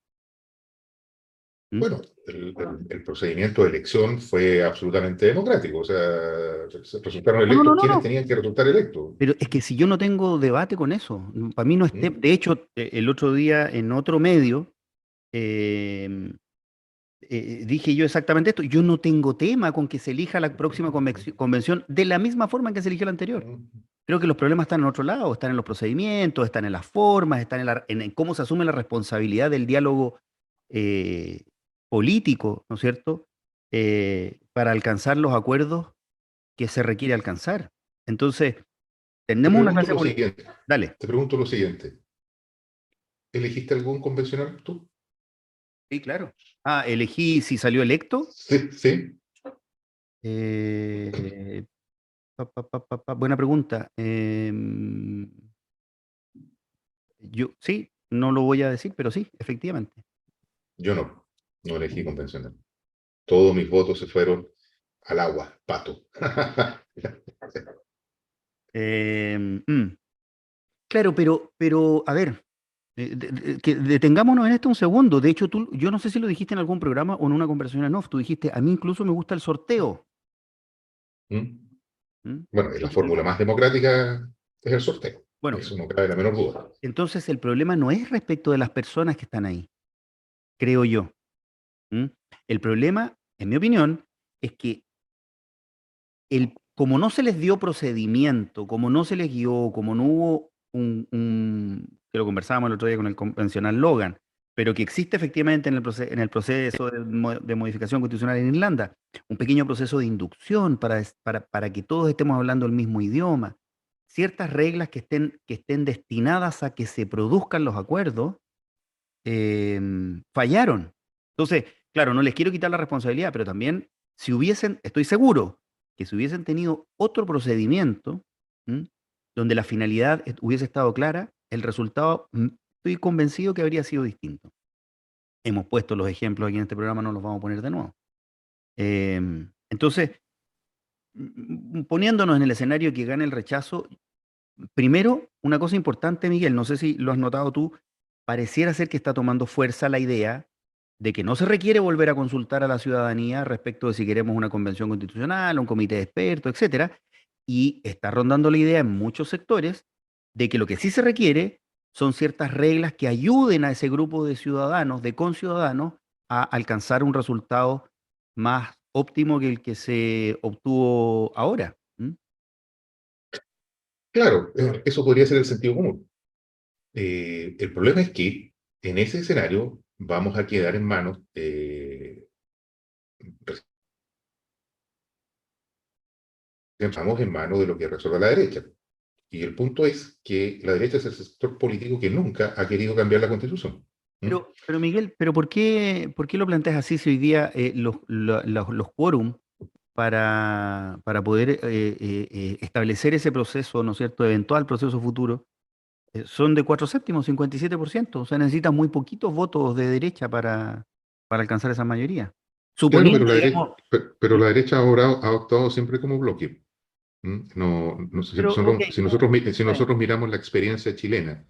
Bueno, el procedimiento de elección fue absolutamente democrático, o sea, resultaron electos quienes tenían que resultar electos. Pero es que si yo no tengo debate con eso, para mí no es de hecho, el otro día en otro medio dije yo exactamente esto. Yo no tengo tema con que se elija la próxima convención de la misma forma en que se eligió la anterior. Creo que los problemas están en otro lado, están en los procedimientos, están en las formas, están en cómo se asume la responsabilidad del diálogo político, ¿no es cierto?, para alcanzar los acuerdos que se requiere alcanzar. Entonces, tenemos una clase política. Dale. Te pregunto lo siguiente. ¿Elegiste algún convencional tú? Sí, claro. Elegí si salió electo. Sí, sí. Buena pregunta. Yo sí, no lo voy a decir, pero sí, efectivamente. Yo no elegí convencional. Todos mis votos se fueron al agua, pato. Claro, pero a ver, que detengámonos en esto un segundo. De hecho, yo no sé si lo dijiste en algún programa o en una conversación en off. Tú dijiste, a mí incluso me gusta el sorteo. Bueno, la fórmula más democrática es el sorteo. Bueno, eso no cabe la menor duda. Entonces, el problema no es respecto de las personas que están ahí, creo yo. El problema en mi opinión, es que como no se les dio procedimiento, como no se les guió, como no hubo que lo conversábamos el otro día con el convencional Logan, pero que existe efectivamente en el proceso de modificación constitucional en Irlanda, un pequeño proceso de inducción para que todos estemos hablando el mismo idioma, ciertas reglas que estén destinadas a que se produzcan los acuerdos, fallaron. Entonces, claro, no les quiero quitar la responsabilidad, pero también estoy seguro que si hubiesen tenido otro procedimiento, ¿m? Donde la finalidad hubiese estado clara, el resultado, estoy convencido que habría sido distinto. Hemos puesto los ejemplos aquí en este programa, no los vamos a poner de nuevo. Entonces, poniéndonos en el escenario que gane el rechazo, primero, una cosa importante, Miguel, no sé si lo has notado tú, pareciera ser que está tomando fuerza la idea de que no se requiere volver a consultar a la ciudadanía respecto de si queremos una convención constitucional, un comité de expertos, etcétera, y está rondando la idea en muchos sectores de que lo que sí se requiere son ciertas reglas que ayuden a ese grupo de ciudadanos, de conciudadanos, a alcanzar un resultado más óptimo que el que se obtuvo ahora. Claro, eso podría ser el sentido común. El problema es que en ese escenario vamos a quedar en manos, estamos en manos de lo que resuelva la derecha. Y el punto es que la derecha es el sector político que nunca ha querido cambiar la Constitución. Pero Miguel, ¿por qué lo planteas así si hoy día los quórum para poder establecer ese proceso, ¿no es cierto?, eventual proceso futuro, son de 4/7, 57%? O sea, necesitan muy poquitos votos de derecha para alcanzar esa mayoría. Claro, Suponiendo, digamos, pero la derecha ha actuado siempre como bloque. No, si ok, nosotros miramos la experiencia chilena,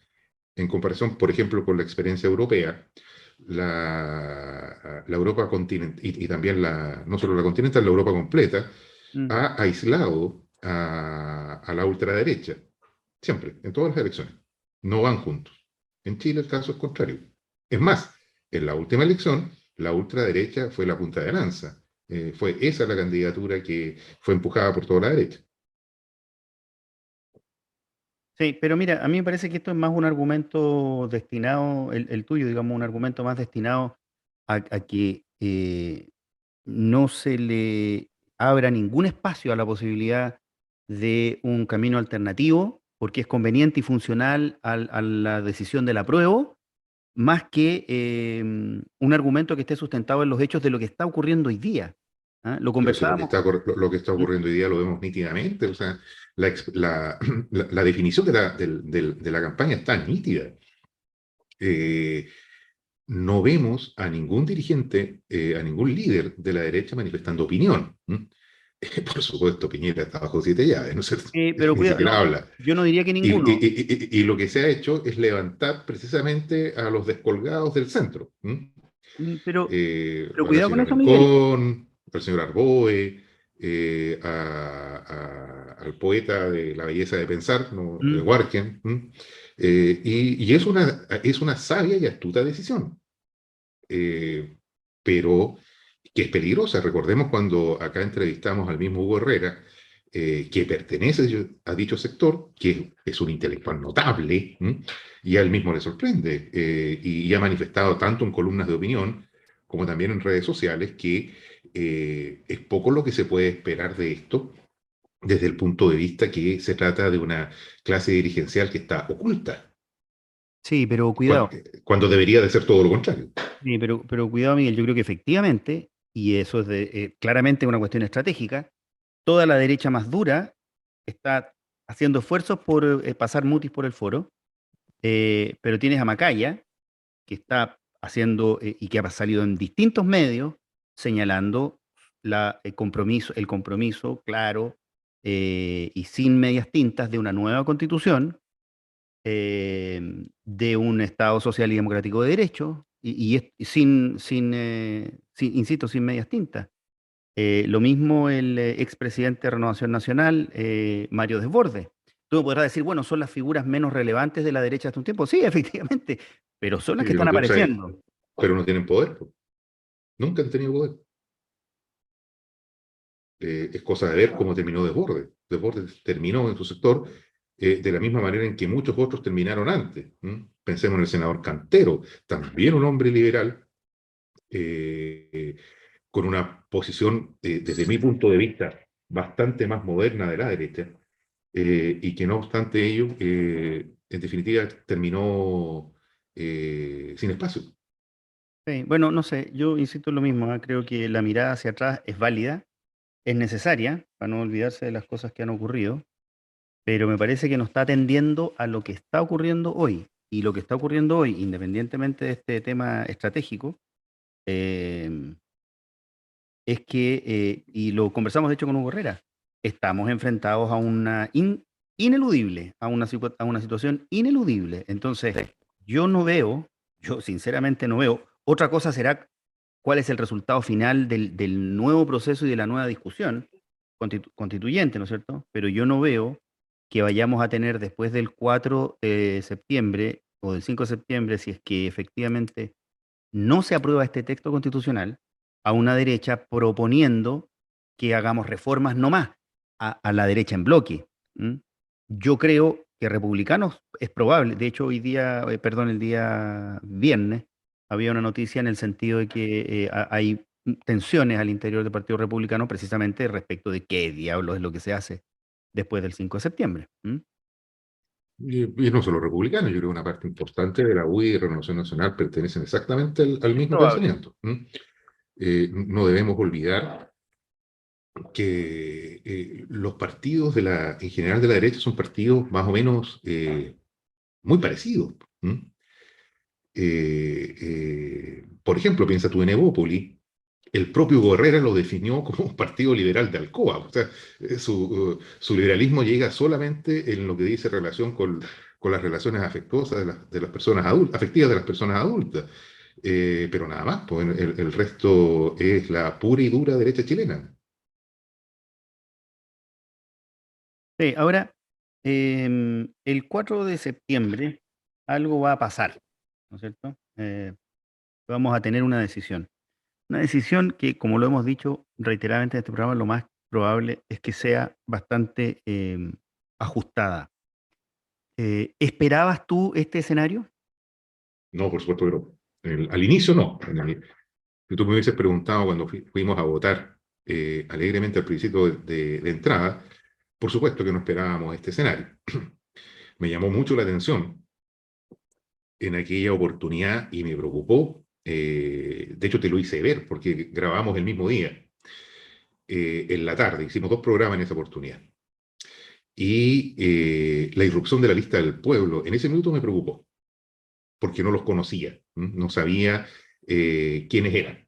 en comparación, por ejemplo, con la experiencia europea, la Europa continental y también no solo la continental, la Europa completa, ha aislado a la ultraderecha, siempre, en todas las elecciones. No van juntos. En Chile el caso es contrario. Es más, en la última elección, la ultraderecha fue la punta de lanza. Fue esa la candidatura que fue empujada por toda la derecha. Sí, pero mira, a mí me parece que esto es más un argumento destinado, el tuyo, digamos, un argumento más destinado a que no se le abra ningún espacio a la posibilidad de un camino alternativo, porque es conveniente y funcional a la decisión del apruebo, más que un argumento que esté sustentado en los hechos de lo que está ocurriendo hoy día. ¿Ah? Lo Pero si conversábamos. lo que está ocurriendo hoy día lo vemos nítidamente, o sea, la definición de la campaña está nítida. No vemos a ningún dirigente, a ningún líder de la derecha manifestando opinión. Por supuesto, Piñera está bajo 7 llaves, ¿no es cierto? Pero Ni cuidado, siquiera habla. yo no diría que ninguno. Y lo que se ha hecho es levantar precisamente a los descolgados del centro. Pero A la cuidado con señora eso, Miguel. Rincón, al señor Arboe, al poeta de la belleza de pensar, ¿no? Warken. Y es una sabia y astuta decisión, pero que es peligrosa. Recordemos cuando acá entrevistamos al mismo Hugo Herrera, que pertenece a dicho sector, que es un intelectual notable, y a él mismo le sorprende, y ha manifestado tanto en columnas de opinión como también en redes sociales que es poco lo que se puede esperar de esto desde el punto de vista que se trata de una clase dirigencial que está oculta, Sí, pero cuidado. cuando debería de ser todo lo contrario. Sí, pero cuidado, Miguel. Yo creo que efectivamente, y eso es claramente una cuestión estratégica, toda la derecha más dura está haciendo esfuerzos por pasar mutis por el foro, pero tienes a Macaya, que está haciendo y que ha salido en distintos medios señalando el compromiso claro y sin medias tintas de una nueva constitución, de un Estado social y democrático de derecho, insisto, sin medias tintas. Lo mismo el expresidente de Renovación Nacional, Mario Desbordes. Tú me podrás decir, bueno, son las figuras menos relevantes de la derecha hasta un tiempo. Sí, efectivamente, pero son las que están apareciendo. Pero no tienen poder, nunca han tenido poder. Es cosa de ver cómo terminó Desbordes. Desbordes terminó en su sector de la misma manera en que muchos otros terminaron antes. Pensemos en el senador Cantero, también un hombre liberal, eh, con una posición, desde mi punto de vista, bastante más moderna de la derecha, y que no obstante ello, en definitiva, terminó sin espacio. Sí, bueno, no sé, yo insisto en lo mismo, ¿ah? Creo que la mirada hacia atrás es válida, es necesaria para no olvidarse de las cosas que han ocurrido, pero me parece que no está atendiendo a lo que está ocurriendo hoy. Y lo que está ocurriendo hoy, independientemente de este tema estratégico, eh, es que, y lo conversamos de hecho con Hugo Herrera, estamos enfrentados a una ineludible, a una situación ineludible. Entonces, yo no veo, yo sinceramente no veo, otra cosa será cuál es el resultado final del nuevo proceso y de la nueva discusión constituyente, ¿no es cierto? Pero yo no veo que vayamos a tener después del 4 de septiembre o del 5 de septiembre, si es que efectivamente no se aprueba este texto constitucional, a una derecha proponiendo que hagamos reformas no más, a la derecha en bloque. ¿M? Yo creo que republicanos es probable, de hecho hoy día, perdón, el día viernes, había una noticia en el sentido de que hay tensiones al interior del Partido Republicano precisamente respecto de qué diablos es lo que se hace después del 5 de septiembre. ¿M? Y no solo republicanos, yo creo que una parte importante de la UDI y Renovación Nacional pertenecen exactamente al Es mismo probable. pensamiento. No debemos olvidar que los partidos en general de la derecha son partidos más o menos muy parecidos. Por ejemplo, piensa tú en Evópoli, el propio Herrera lo definió como un partido liberal de Alcoa. O sea, su liberalismo llega solamente en lo que dice relación con las relaciones afectuosas de las personas adultas, afectivas de las personas adultas. Pero nada más, pues el resto es la pura y dura derecha chilena. Sí, ahora, el 4 de septiembre algo va a pasar, ¿no es cierto? Vamos a tener una decisión. Una decisión que, como lo hemos dicho reiteradamente en este programa, lo más probable es que sea bastante ajustada. ¿Esperabas tú este escenario? No, por supuesto que no. Al inicio no. Si tú me hubieses preguntado cuando fuimos a votar alegremente al principio de entrada, por supuesto que no esperábamos este escenario. Me llamó mucho la atención en aquella oportunidad y me preocupó. De hecho, te lo hice ver porque grabamos el mismo día, en la tarde. Hicimos dos programas en esa oportunidad. Y la irrupción de la lista del pueblo en ese minuto me preocupó porque no los conocía, no sabía quiénes eran.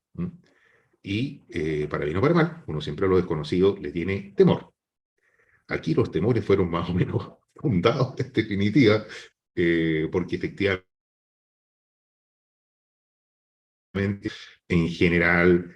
Y para bien o para mal, uno siempre a lo desconocido le tiene temor. Aquí los temores fueron más o menos fundados, en definitiva, porque efectivamente, en general,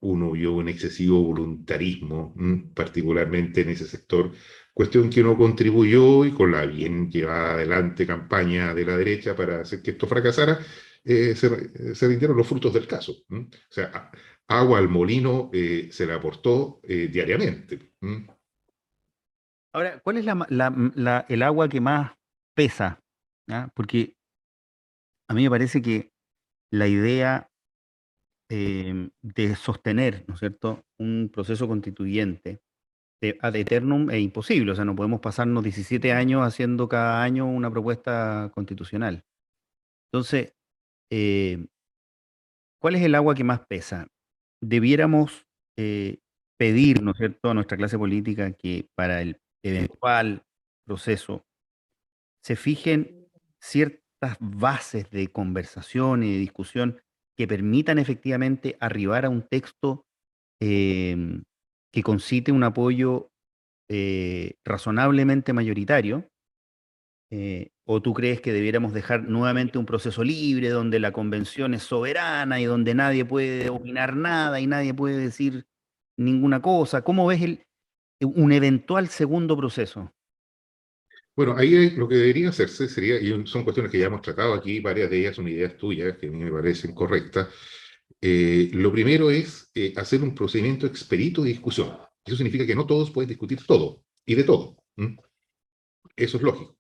uno vio un excesivo voluntarismo, particularmente en ese sector, cuestión que no contribuyó y con la bien llevada adelante campaña de la derecha para hacer que esto fracasara, se rindieron los frutos del caso. O sea, agua al molino se le aportó diariamente. Ahora, ¿cuál es el agua que más pesa? ¿Ah? Porque a mí me parece que la idea de sostener, ¿no es cierto?, un proceso constituyente ad eternum es imposible. O sea, no podemos pasarnos 17 años haciendo cada año una propuesta constitucional. Entonces, eh, ¿cuál es el agua que más pesa? Debiéramos pedir, ¿no es cierto?, a nuestra clase política que para el eventual proceso se fijen ciertas bases de conversación y de discusión que permitan efectivamente arribar a un texto em, que concite un apoyo razonablemente mayoritario. ¿O tú crees que debiéramos dejar nuevamente un proceso libre donde la convención es soberana y donde nadie puede opinar nada y nadie puede decir ninguna cosa? ¿Cómo ves un eventual segundo proceso? Bueno, ahí lo que debería hacerse sería, y son cuestiones que ya hemos tratado aquí, varias de ellas son ideas tuyas que a mí me parecen correctas, Lo primero es hacer un procedimiento expedito de discusión. Eso significa que no todos pueden discutir todo y de todo. ¿Mm? Eso es lógico.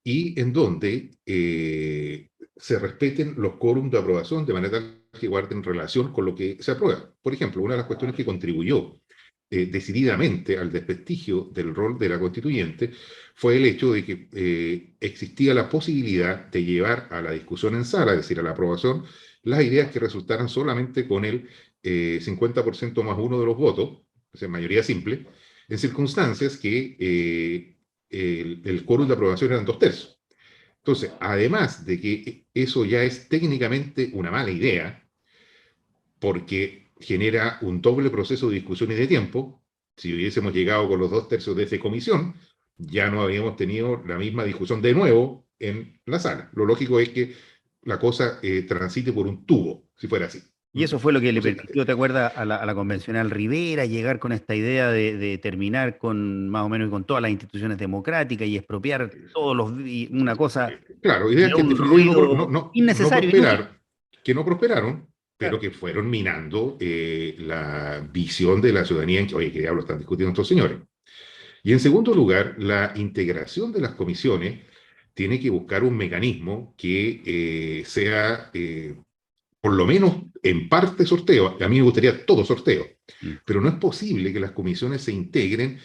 Y en donde se respeten los quórums de aprobación de manera tal que guarden relación con lo que se aprueba. Por ejemplo, una de las cuestiones que contribuyó decididamente al desprestigio del rol de la constituyente fue el hecho de que existía la posibilidad de llevar a la discusión en sala, es decir, a la aprobación, las ideas que resultaran solamente con el 50% más uno de los votos, o sea, mayoría simple, en circunstancias que el quórum de aprobación eran 2/3. Entonces, además de que eso ya es técnicamente una mala idea, porque genera un doble proceso de discusión y de tiempo. Si hubiésemos llegado con los 2/3 de esa comisión, ya no habíamos tenido la misma discusión de nuevo en la sala. Lo lógico es que la cosa transite por un tubo, si fuera así. Y eso fue lo que le O sea, permitió, ¿te acuerdas? A la convencional Rivera llegar con esta idea de terminar con más o menos con todas las instituciones democráticas y expropiar todos y una cosa, claro, ideas era que en un definitiva ruido no innecesario, inútil. prosperaron, que no prosperaron, pero Claro. que fueron minando la visión de la ciudadanía en que, oye, ¿qué diablos están discutiendo estos señores? Y en segundo lugar, la integración de las comisiones tiene que buscar un mecanismo que sea, por lo menos en parte, sorteo. A mí me gustaría todo sorteo, Mm. pero no es posible que las comisiones se integren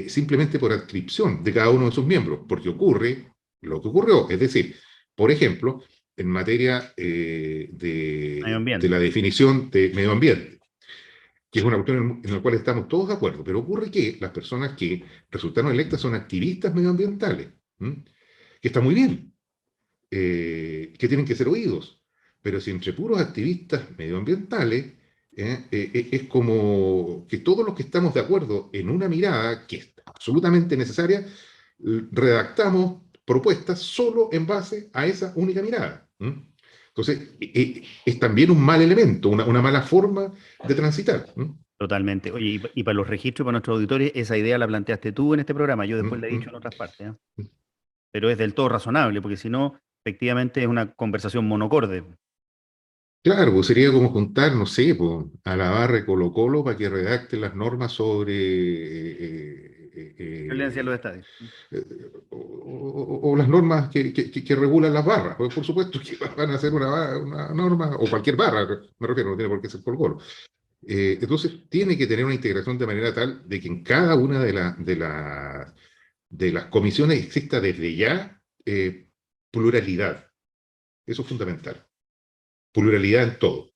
simplemente por adscripción de cada uno de sus miembros, porque ocurre lo que ocurrió. Es decir, por ejemplo, en materia Medio de ambiente. la definición de medio ambiente, que es una cuestión en la cual estamos todos de acuerdo, pero ocurre que las personas que resultaron electas son activistas medioambientales, ¿m? Que está muy bien, que tienen que ser oídos, pero si entre puros activistas medioambientales es como que todos los que estamos de acuerdo en una mirada que es absolutamente necesaria, redactamos propuestas solo en base a esa única mirada. ¿M? Entonces, es también un mal elemento, una mala forma de transitar. ¿M? Totalmente. Oye, y para los registros, para nuestros auditores, esa idea la planteaste tú en este programa. Yo después ¿M? la he dicho en ¿M? otras partes, ¿eh? Pero es del todo razonable, porque si no, efectivamente es una conversación monocorde. Claro, pues sería como juntar, no sé, pues, a la barra de Colo-Colo para que redacte las normas sobre Violencia en los estadios. o las normas que regulan las barras. Pues por supuesto que van a hacer una norma, o cualquier barra, me refiero, no tiene por qué ser Colo-Colo. Entonces, tiene que tener una integración de manera tal de que en cada una de las comisiones exista desde ya pluralidad. Eso es fundamental. Pluralidad en todo.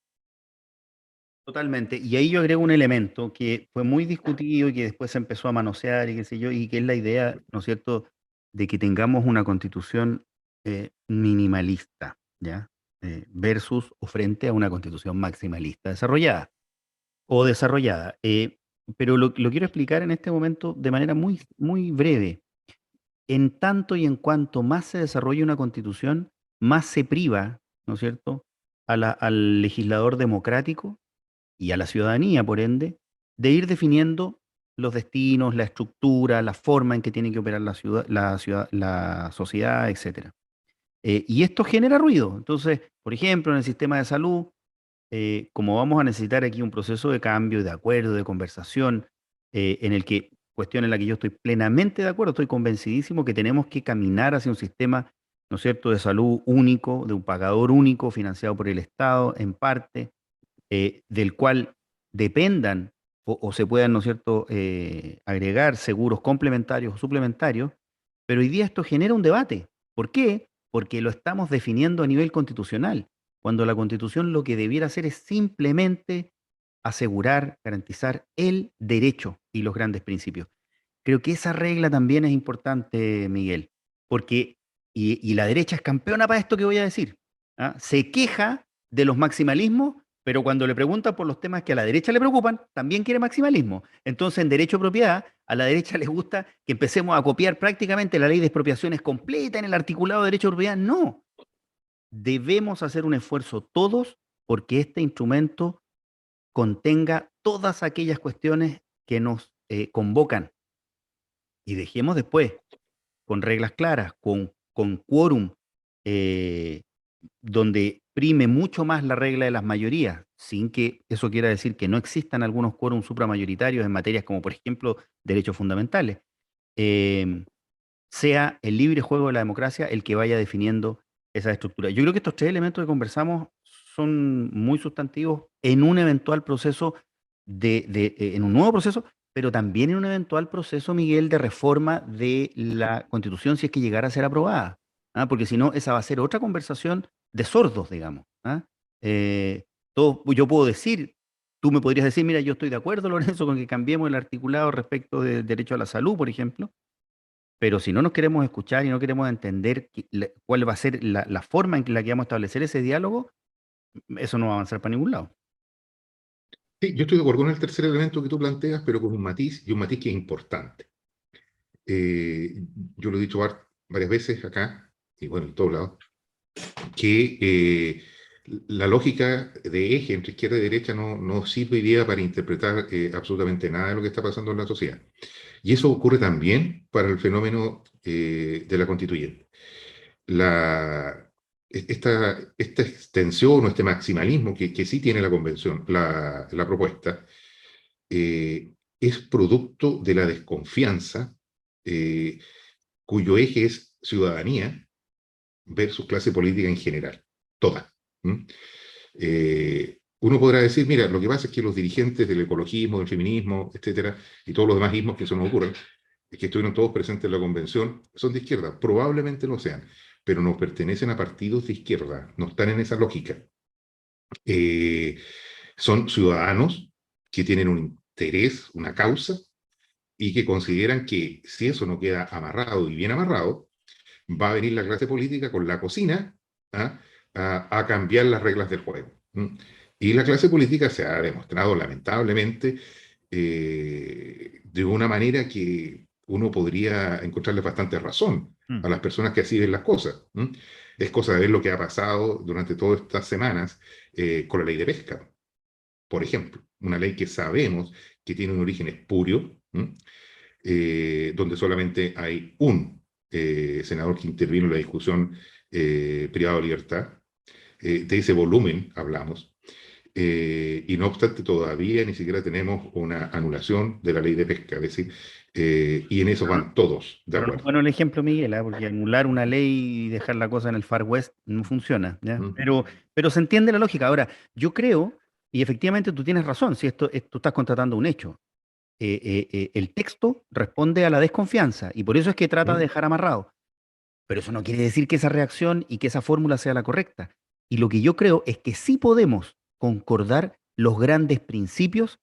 Totalmente. Y ahí yo agrego un elemento que fue muy discutido y que después se empezó a manosear y qué sé yo, y que es la idea, ¿no es cierto?, de que tengamos una constitución minimalista, ¿ya? Versus o frente a una constitución maximalista desarrollada o desarrollada. Pero lo quiero explicar en este momento de manera muy, muy breve. En tanto y en cuanto más se desarrolla una constitución, más se priva, ¿no es cierto?, al legislador democrático y a la ciudadanía, por ende, de ir definiendo los destinos, la estructura, la forma en que tiene que operar la sociedad, etcétera. Y esto genera ruido. Entonces, por ejemplo, en el sistema de salud, como vamos a necesitar aquí un proceso de cambio, de acuerdo, de conversación, en el que, cuestión en la que yo estoy plenamente de acuerdo, estoy convencidísimo que tenemos que caminar hacia un sistema, ¿no es cierto?, de salud único, de un pagador único, financiado por el Estado, en parte, del cual dependan o se puedan, ¿no es cierto?, agregar seguros complementarios o suplementarios, pero hoy día esto genera un debate. ¿Por qué? Porque lo estamos definiendo a nivel constitucional, cuando la Constitución lo que debiera hacer es simplemente asegurar, garantizar el derecho y los grandes principios. Creo que esa regla también es importante, Miguel, porque, y la derecha es campeona para esto que voy a decir, ¿ah? Se queja de los maximalismos, pero cuando le preguntan por los temas que a la derecha le preocupan, también quiere maximalismo. Entonces, en derecho de propiedad, a la derecha le gusta que empecemos a copiar prácticamente la ley de expropiaciones completa en el articulado de derecho de propiedad. No, debemos hacer un esfuerzo todos porque este instrumento contenga todas aquellas cuestiones que nos convocan y dejemos después con reglas claras, con quórum, eh, donde prime mucho más la regla de las mayorías, sin que eso quiera decir que no existan algunos quórum supramayoritarios en materias como, por ejemplo, derechos fundamentales, eh, sea el libre juego de la democracia el que vaya definiendo esa estructura. Yo creo que estos tres elementos que conversamos son muy sustantivos en un eventual proceso en un nuevo proceso, pero también en un eventual proceso, Miguel, de reforma de la Constitución si es que llegara a ser aprobada. ¿Ah? Porque si no, esa va a ser otra conversación de sordos, digamos. ¿Ah? Eh, yo puedo decir, tú me podrías decir, mira, yo estoy de acuerdo, Lorenzo, con que cambiemos el articulado respecto del derecho a la salud, por ejemplo, pero si no nos queremos escuchar y no queremos entender cuál va a ser la forma en la que vamos a establecer ese diálogo, eso no va a avanzar para ningún lado. Sí, yo estoy de acuerdo con el tercer elemento que tú planteas, pero con un matiz, y un matiz que es importante. Yo lo he dicho varias veces acá, y bueno, en todos lados, que la lógica de eje entre izquierda y derecha no sirve hoy día para interpretar absolutamente nada de lo que está pasando en la sociedad. Y eso ocurre también para el fenómeno de la constituyente. Esta extensión o este maximalismo que sí tiene la convención, la propuesta, es producto de la desconfianza cuyo eje es ciudadanía versus clase política en general, toda. Uno podrá decir, mira, lo que pasa es que los dirigentes del ecologismo, del feminismo, etcétera, y todos los demás ismos que eso nos ocurren, que estuvieron todos presentes en la convención, son de izquierda, probablemente lo sean, pero no pertenecen a partidos de izquierda, no están en esa lógica. Son ciudadanos que tienen un interés, una causa, y que consideran que si eso no queda amarrado y bien amarrado, va a venir la clase política con la cocina a cambiar las reglas del juego. Y la clase política se ha demostrado lamentablemente de una manera que uno podría encontrarle bastante razón a las personas que así ven las cosas. Es cosa de ver lo que ha pasado durante todas estas semanas con la ley de pesca, por ejemplo. Una ley que sabemos que tiene un origen espurio, donde solamente hay un senador que intervino en la discusión privada de libertad. De ese volumen hablamos. Y no obstante, todavía ni siquiera tenemos una anulación de la ley de pesca, es decir, y en eso van todos de acuerdo. Bueno, el ejemplo, Miguel, porque anular una ley y dejar la cosa en el Far West no funciona, ¿ya? Pero se entiende la lógica. Ahora, yo creo, y efectivamente tú tienes razón, si tú estás contratando un hecho, el texto responde a la desconfianza y por eso es que trata de dejar amarrado. Pero eso no quiere decir que esa reacción y que esa fórmula sea la correcta. Y lo que yo creo es que sí podemos concordar los grandes principios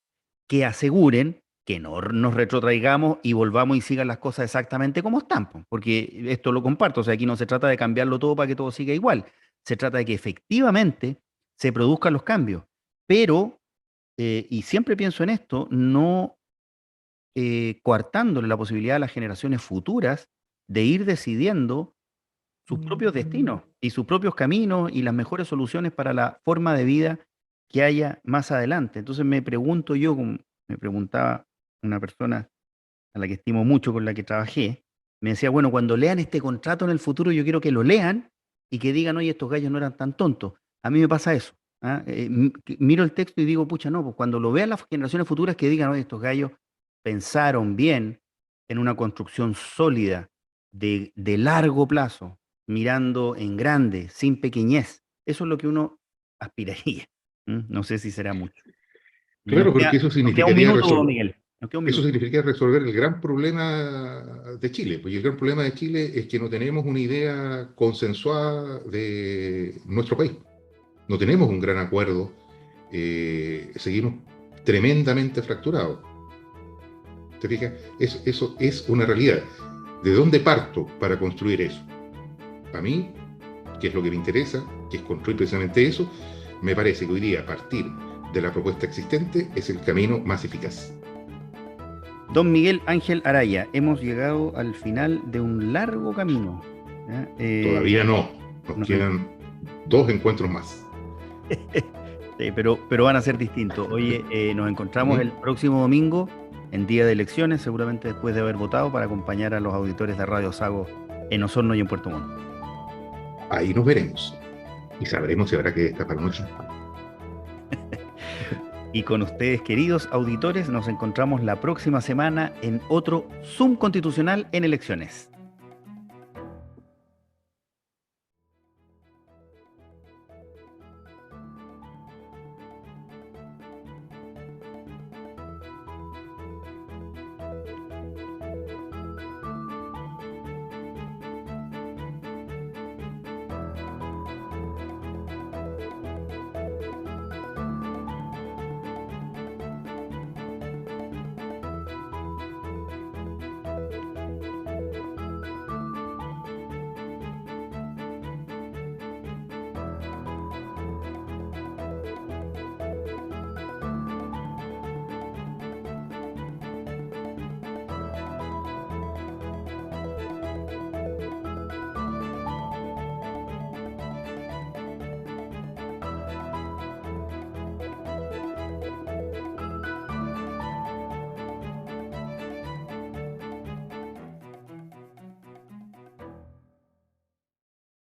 que aseguren que no nos retrotraigamos y volvamos y sigan las cosas exactamente como están, porque esto lo comparto, o sea, aquí no se trata de cambiarlo todo para que todo siga igual, se trata de que efectivamente se produzcan los cambios, pero, y siempre pienso en esto, no coartándole la posibilidad a las generaciones futuras de ir decidiendo sus propios destinos y sus propios caminos y las mejores soluciones para la forma de vida que haya más adelante. Entonces me pregunto yo, como me preguntaba una persona a la que estimo mucho, con la que trabajé, me decía, bueno, cuando lean este contrato en el futuro, yo quiero que lo lean y que digan, oye, estos gallos no eran tan tontos. A mí me pasa eso. Miro el texto y digo, pucha, no, pues cuando lo vean las generaciones futuras, que digan, oye, estos gallos pensaron bien en una construcción sólida, de largo plazo, mirando en grande, sin pequeñez. Eso es lo que uno aspiraría. No sé si será mucho. Claro, porque eso significaría Eso significaría resolver el gran problema de Chile. Porque el gran problema de Chile es que no tenemos una idea consensuada de nuestro país. No tenemos un gran acuerdo. Seguimos tremendamente fracturados. ¿Te fijas? Eso es una realidad. ¿De dónde parto para construir eso? A mí, que es lo que me interesa, que es construir precisamente eso, me parece que hoy día, a partir de la propuesta existente, es el camino más eficaz. Don Miguel Ángel Araya, hemos llegado al final de un largo camino. Todavía no, nos quedan 2 encuentros más. Sí, pero van a ser distintos. Oye, nos encontramos el próximo domingo, en día de elecciones, seguramente después de haber votado, para acompañar a los auditores de Radio Sago en Osorno y en Puerto Montt. Ahí nos veremos. Y sabremos si habrá que destapar mucho. Y con ustedes, queridos auditores, nos encontramos la próxima semana en otro Zoom Constitucional en Elecciones.